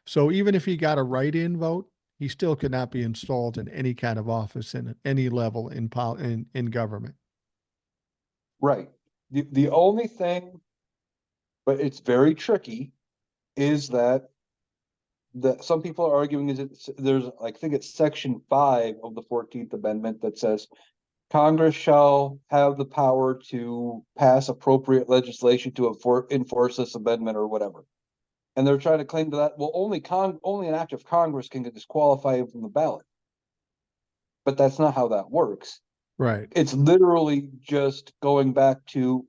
So even if he got a write-in vote, he still could not be installed in any kind of office in any level in government. Right. The only thing, but it's very tricky, is that some people are arguing is there's, I think it's section 5 of the 14th Amendment that says Congress shall have the power to pass appropriate legislation to enforce this amendment or whatever. And they're trying to claim that, well, only an act of Congress can disqualify him from the ballot. But that's not how that works. Right. It's literally just going back to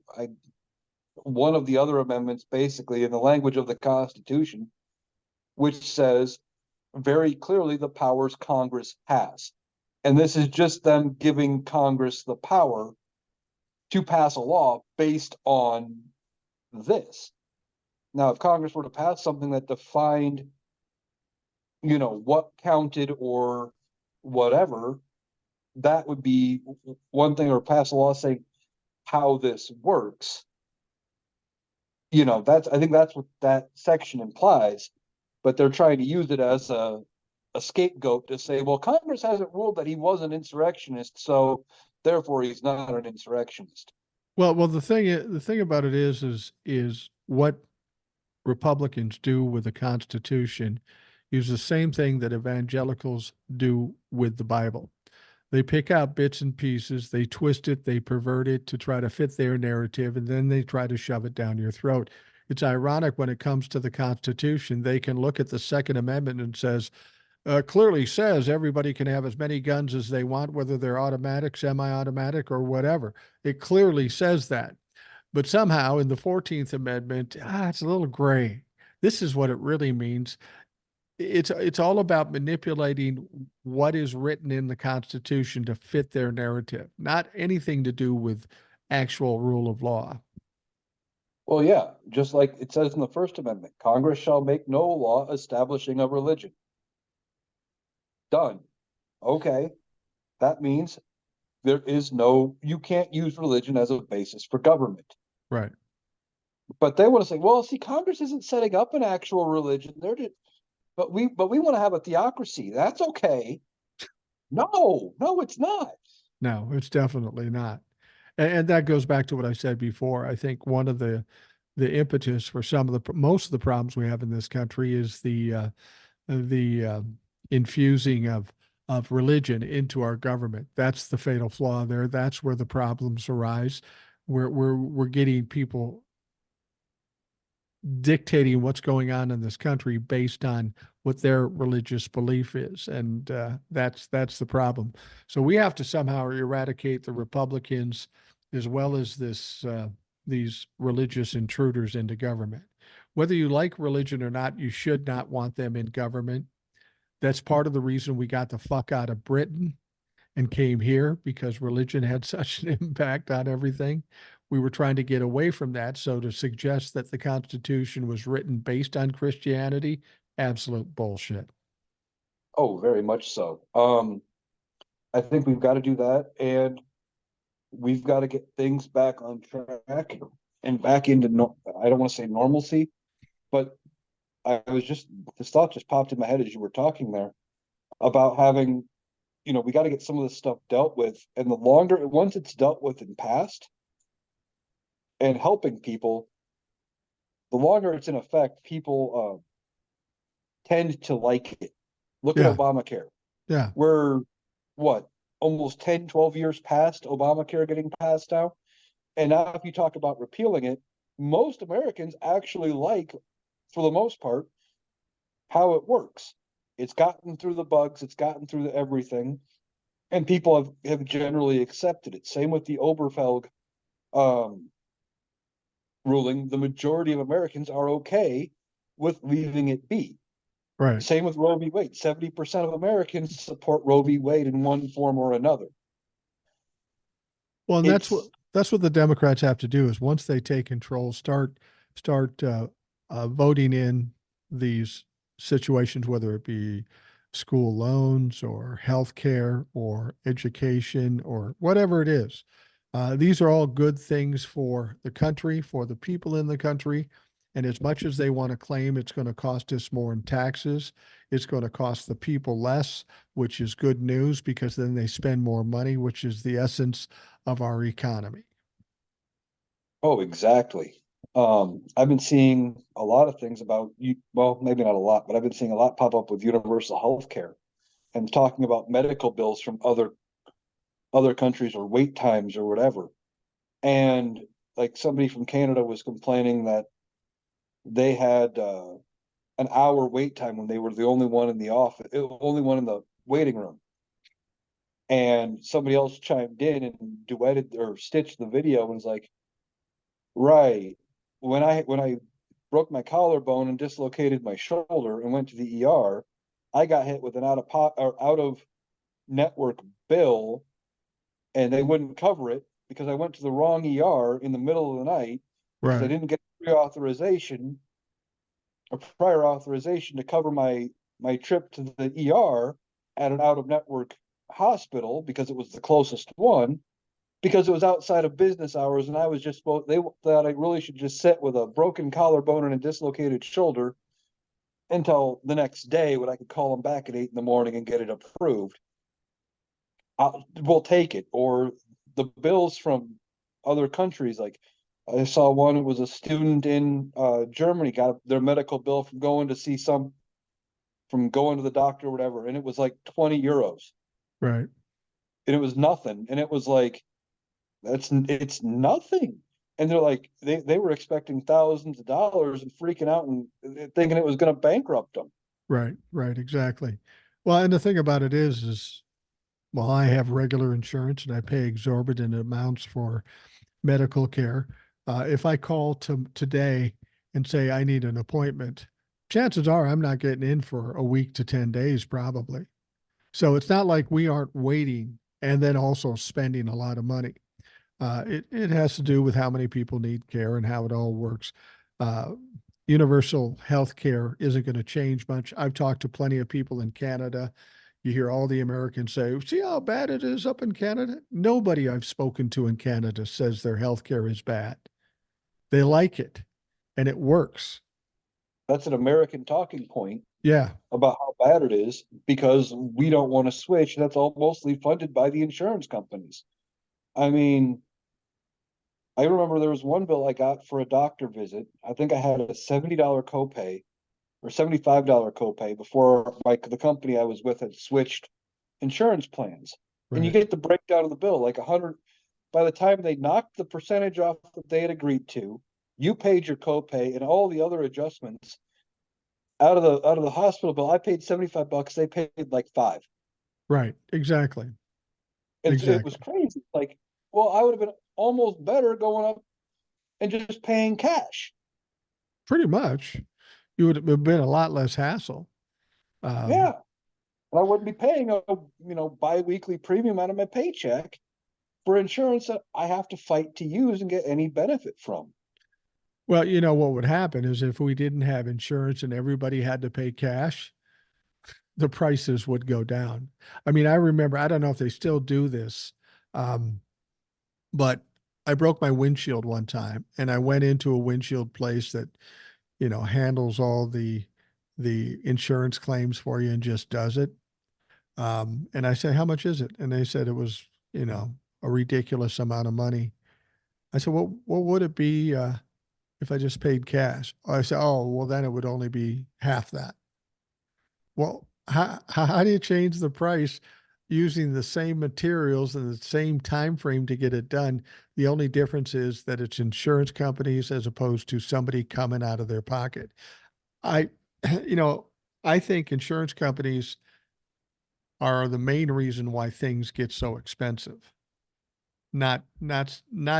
one of the other amendments, basically in the language of the Constitution, which says very clearly the powers Congress has. And this is just them giving Congress the power to pass a law based on this. Now, if Congress were to pass something that defined, what counted or whatever, that would be one thing, or pass a law saying how this works. I think that's what that section implies, but they're trying to use it as a scapegoat to say, well, Congress hasn't ruled that he was an insurrectionist, so therefore he's not an insurrectionist. Well, the thing about it is what Republicans do with the Constitution is the same thing that evangelicals do with the Bible. They pick out bits and pieces, they twist it, they pervert it to try to fit their narrative, and then they try to shove it down your throat. It's ironic when it comes to the Constitution, they can look at the Second Amendment and clearly says everybody can have as many guns as they want, whether they're automatic, semi-automatic, or whatever. It clearly says that. But somehow in the 14th Amendment, it's a little gray. This is what it really means. It's all about manipulating what is written in the Constitution to fit their narrative, not anything to do with actual rule of law. Well, yeah, just like it says in the First Amendment, Congress shall make no law establishing a religion. Done. Okay. That means you can't use religion as a basis for government. Right. But they want to say, well, see, Congress isn't setting up an actual religion. But we want to have a theocracy. That's okay. No, it's not. No, it's definitely not. And that goes back to what I said before. I think one of the impetus for most of the problems we have in this country is the infusing of religion into our government. That's the fatal flaw there. That's where the problems arise. We're getting people dictating what's going on in this country based on what their religious belief is, and that's the problem. So we have to somehow eradicate the Republicans as well as these religious intruders into government. Whether you like religion or not, you should not want them in government. That's part of the reason we got the fuck out of Britain and came here, because religion had such an impact on everything. We were trying to get away from that. So to suggest that the Constitution was written based on Christianity, absolute bullshit. Oh, very much so. I think we've got to do that, and we've got to get things back on track and back into I don't want to say normalcy, but this thought just popped in my head as you were talking there about having, we got to get some of this stuff dealt with, and once it's dealt with and passed and helping people, the longer it's in effect, people tend to like it. Look at Yeah, Obamacare. yeah, We're what, almost 10, 12 years past Obamacare getting passed now. And now, if you talk about repealing it, most Americans actually like, for the most part, how it works. It's gotten through the bugs, it's gotten through everything, and people have generally accepted it. Same with the Oberfeld um, ruling. The majority of Americans are okay with leaving it be. right. Same with Roe v. Wade. 70% of Americans support Roe v. Wade in one form or another. Well, and It's that's what the Democrats have to do is once they take control, start voting in these situations, whether it be school loans or health care or education or whatever it is. These are all good things for the country, for the people in the country. And as much as they want to claim it's going to cost us more in taxes, it's going to cost the people less, which is good news because then they spend more money, which is the essence of our economy. Oh, exactly. I've been seeing a lot of things about you. Well, maybe not a lot, but I've been seeing a lot pop up with universal health care and talking about medical bills from other countries or wait times or whatever. And like somebody from Canada was complaining that they had an hour wait time when they were the only one in the office, only one in the waiting room. And somebody else chimed in and duetted or stitched the video and was like, right. When I broke my collarbone and dislocated my shoulder and went to the ER, I got hit with an out of network bill, and they wouldn't cover it because I went to the wrong ER in the middle of the night because I Right, didn't get pre-authorization or prior authorization to cover my trip to the ER at an out of network hospital because it was the closest one, because it was outside of business hours, and I was just they thought I really should just sit with a broken collarbone and a dislocated shoulder until the next day when I could call them back at 8 in the morning and get it approved. We'll take it. Or the bills from other countries, like I saw one. It was a student in Germany got their medical bill from going to the doctor or whatever, and it was like 20 euros, right, and it was nothing, and it was like it's nothing. And they're like they were expecting thousands of dollars and freaking out and thinking it was going to bankrupt them. right, right, exactly. Well, and the thing about it is, well, I have regular insurance and I pay exorbitant amounts for medical care. If I call today and say I need an appointment, chances are I'm not getting in for a week to 10 days, probably. So it's not like we aren't waiting and then also spending a lot of money. It has to do with how many people need care and how it all works. Uh, Universal health care isn't going to change much. I've talked to plenty of people in Canada. You hear all the Americans say, see how bad it is up in Canada? Nobody I've spoken to in Canada says their health care is bad. They like it and it works. That's an American talking point Yeah, about how bad it is because we don't want to switch. That's all mostly funded by the insurance companies. I mean, I remember there was one bill I got for a doctor visit. I think I had a $70 copay or $75 copay before the company I was with had switched insurance plans. And you right, get the breakdown of the bill, like 100. By the time they knocked the percentage off that they had agreed to, you paid your copay and all the other adjustments out of the hospital bill. I paid $75. They paid like five. right. Exactly. It was Exactly. crazy. Like, well, I would have been almost better going up and just paying cash. Pretty much. You would have been a lot less hassle. Yeah. Um, And I wouldn't be paying a biweekly premium out of my paycheck for insurance that I have to fight to use and get any benefit from. well, you know what would happen is if we didn't have insurance and everybody had to pay cash, the prices would go down. I mean, I remember, I don't know if they still do this, um, but I broke my windshield one time and I went into a windshield place that, handles all the insurance claims for you and just does it. And I said, how much is it? And they said it was, a ridiculous amount of money. I said, well, what would it be if I just paid cash? I said, oh, well, then it would only be half that. Well, how do you change the price using the same materials and the same time frame to get it done? The only difference is that it's insurance companies as opposed to somebody coming out of their pocket. I, you know, I think insurance companies are the main reason why things get so expensive. Not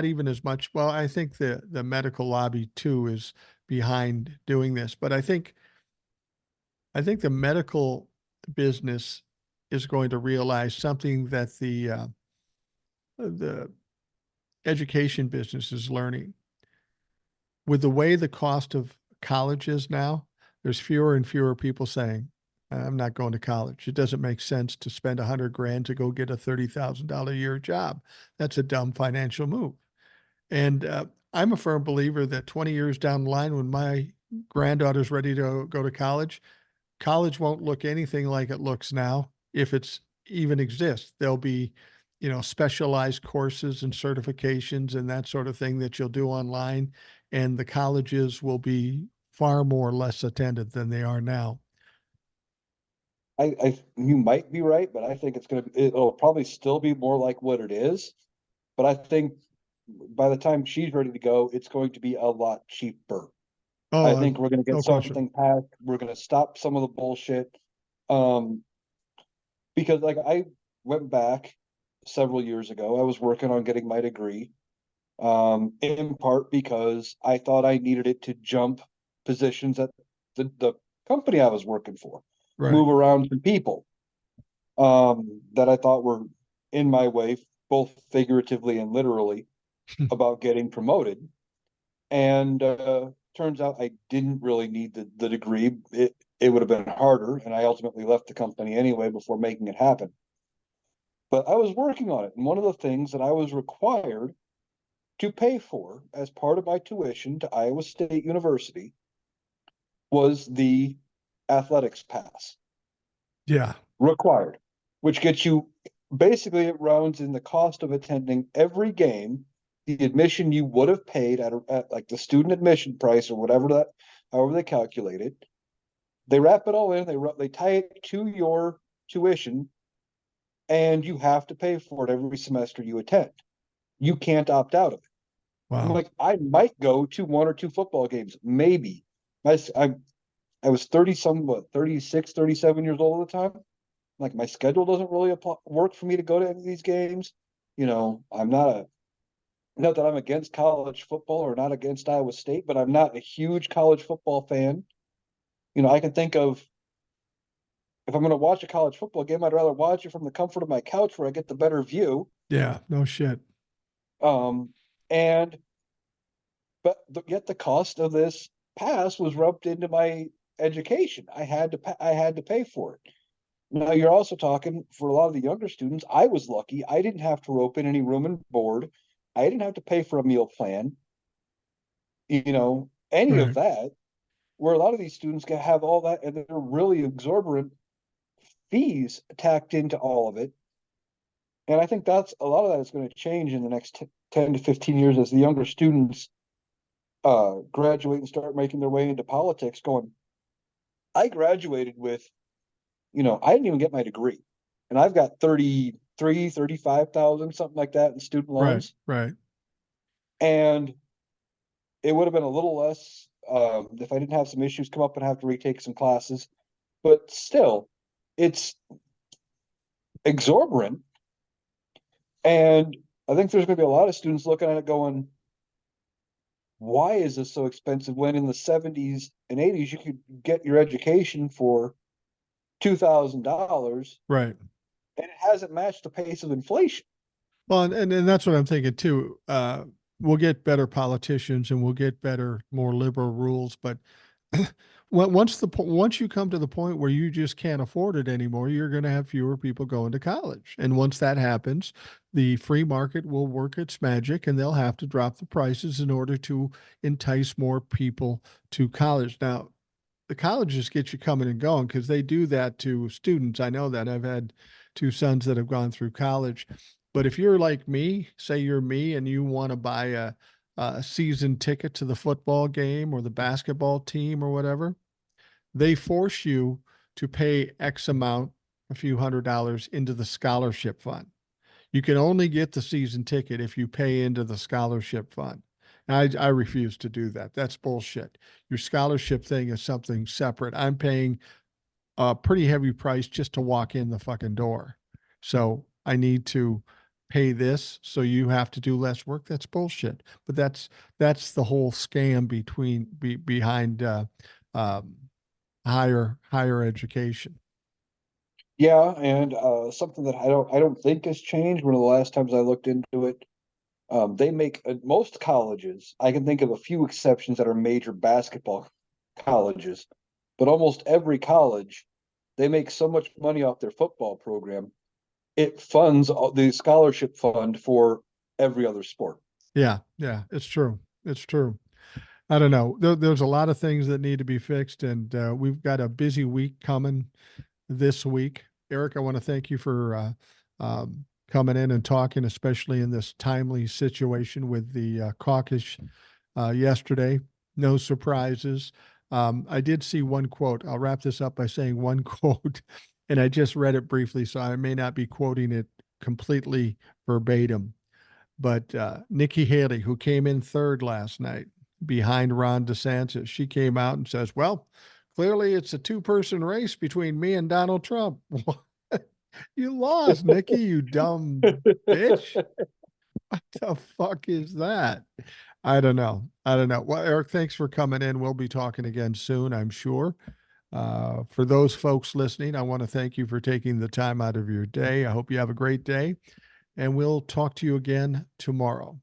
even as much. Well, I think the medical lobby too is behind doing this, but I think the medical business is going to realize something that the education business is learning. With the way the cost of college is now, there's fewer and fewer people saying, "I'm not going to college. It doesn't make sense to spend 100 grand to go get a $30,000 a year job. That's a dumb financial move." And I'm a firm believer that 20 years down the line, when my granddaughter's ready to go to college won't look anything like it looks now, if it's even exists. There'll be specialized courses and certifications and that sort of thing that you'll do online, and the colleges will be far more less attended than they are now. You might be right, but I think it'll probably still be more like what it is. But I think by the time she's ready to go, it's going to be a lot cheaper. I Oh, think we're going to get no question. something passed. We're going to stop some of the bullshit. Um, because like I went back several years ago, I was working on getting my degree, in part because I thought I needed it to jump positions at the company I was working for, Right. move around some people, that I thought were in my way, both figuratively and literally, about getting promoted. And turns out I didn't really need the degree. It would have been harder, and I ultimately left the company anyway before making it happen. But I was working on it, and one of the things that I was required to pay for as part of my tuition to Iowa State University was the athletics pass, Yeah. required, which gets you, basically it rounds in the cost of attending every game, the admission you would have paid at like the student admission price or whatever that, however they calculate it. They wrap it all in, they tie it to your tuition, and you have to pay for it every semester you attend. You can't opt out of it. I'm Wow. like, I might go to one or two football games, maybe. I was 30 some, what, 36, 37 years old at the time. Like my schedule doesn't really work for me to go to any of these games. I'm not that I'm against college football or not against Iowa State, but I'm not a huge college football fan. I can think of, if I'm going to watch a college football game, I'd rather watch it from the comfort of my couch where I get the better view. Yeah. No shit. Um, and yet the cost of this pass was rubbed into my education. I had to pay for it. Now you're also talking for a lot of the younger students. I was lucky. I didn't have to rope in any room and board. I didn't have to pay for a meal plan, any of Right. that. Where a lot of these students can have all that, and they're really exorbitant fees tacked into all of it. And I think that's a lot of that is going to change in the next 10 to 15 years as the younger students graduate and start making their way into politics. I graduated with, I didn't even get my degree, and I've got 33, 35,000, something like that in student Right. loans. Right. And it would have been a little less, if I didn't have some issues come up and have to retake some classes, but still, it's exorbitant. And I think there's going to be a lot of students looking at it going, why is this so expensive when in the 70s and 80s you could get your education for $2,000 Right. and it hasn't matched the pace of inflation? Well, and that's what I'm thinking too. We'll get better politicians and we'll get better, more liberal rules. But once you come to the point where you just can't afford it anymore, you're going to have fewer people going to college. And once that happens, the free market will work its magic, and they'll have to drop the prices in order to entice more people to college. Now, the colleges get you coming and going because they do that to students. I know that. I've had two sons that have gone through college. But if you're like me, say you're me and you want to buy a season ticket to the football game or the basketball team or whatever, they force you to pay X amount, a few $100 into the scholarship fund. You can only get the season ticket if you pay into the scholarship fund. And I refuse to do that. That's bullshit. Your scholarship thing is something separate. I'm paying a pretty heavy price just to walk in the fucking door. So I need to pay this. So you have to do less work. That's bullshit. But that's the whole scam behind um, higher education. Yeah, and something that I don't think has changed. One of the last times I looked into it, they make most colleges. I can think of a few exceptions that are major basketball colleges, but almost every college, they make so much money off their football program, it funds the scholarship fund for every other sport. Yeah, yeah, it's true. It's true. I don't know. There's a lot of things that need to be fixed, and we've got a busy week coming this week. Eric, I want to thank you for coming in and talking, especially in this timely situation with the caucus yesterday. No surprises. I did see one quote. I'll wrap this up by saying one quote, and I just read it briefly, so I may not be quoting it completely verbatim. But Nikki Haley, who came in third last night behind Ron DeSantis, she came out and says, well, clearly it's a two-person race between me and Donald Trump. You lost, Nikki, you dumb bitch. What the fuck is that? I don't know. I don't know. Well, Eric, thanks for coming in. We'll be talking again soon, I'm sure. For those folks listening, I want to thank you for taking the time out of your day. I hope you have a great day, and we'll talk to you again tomorrow.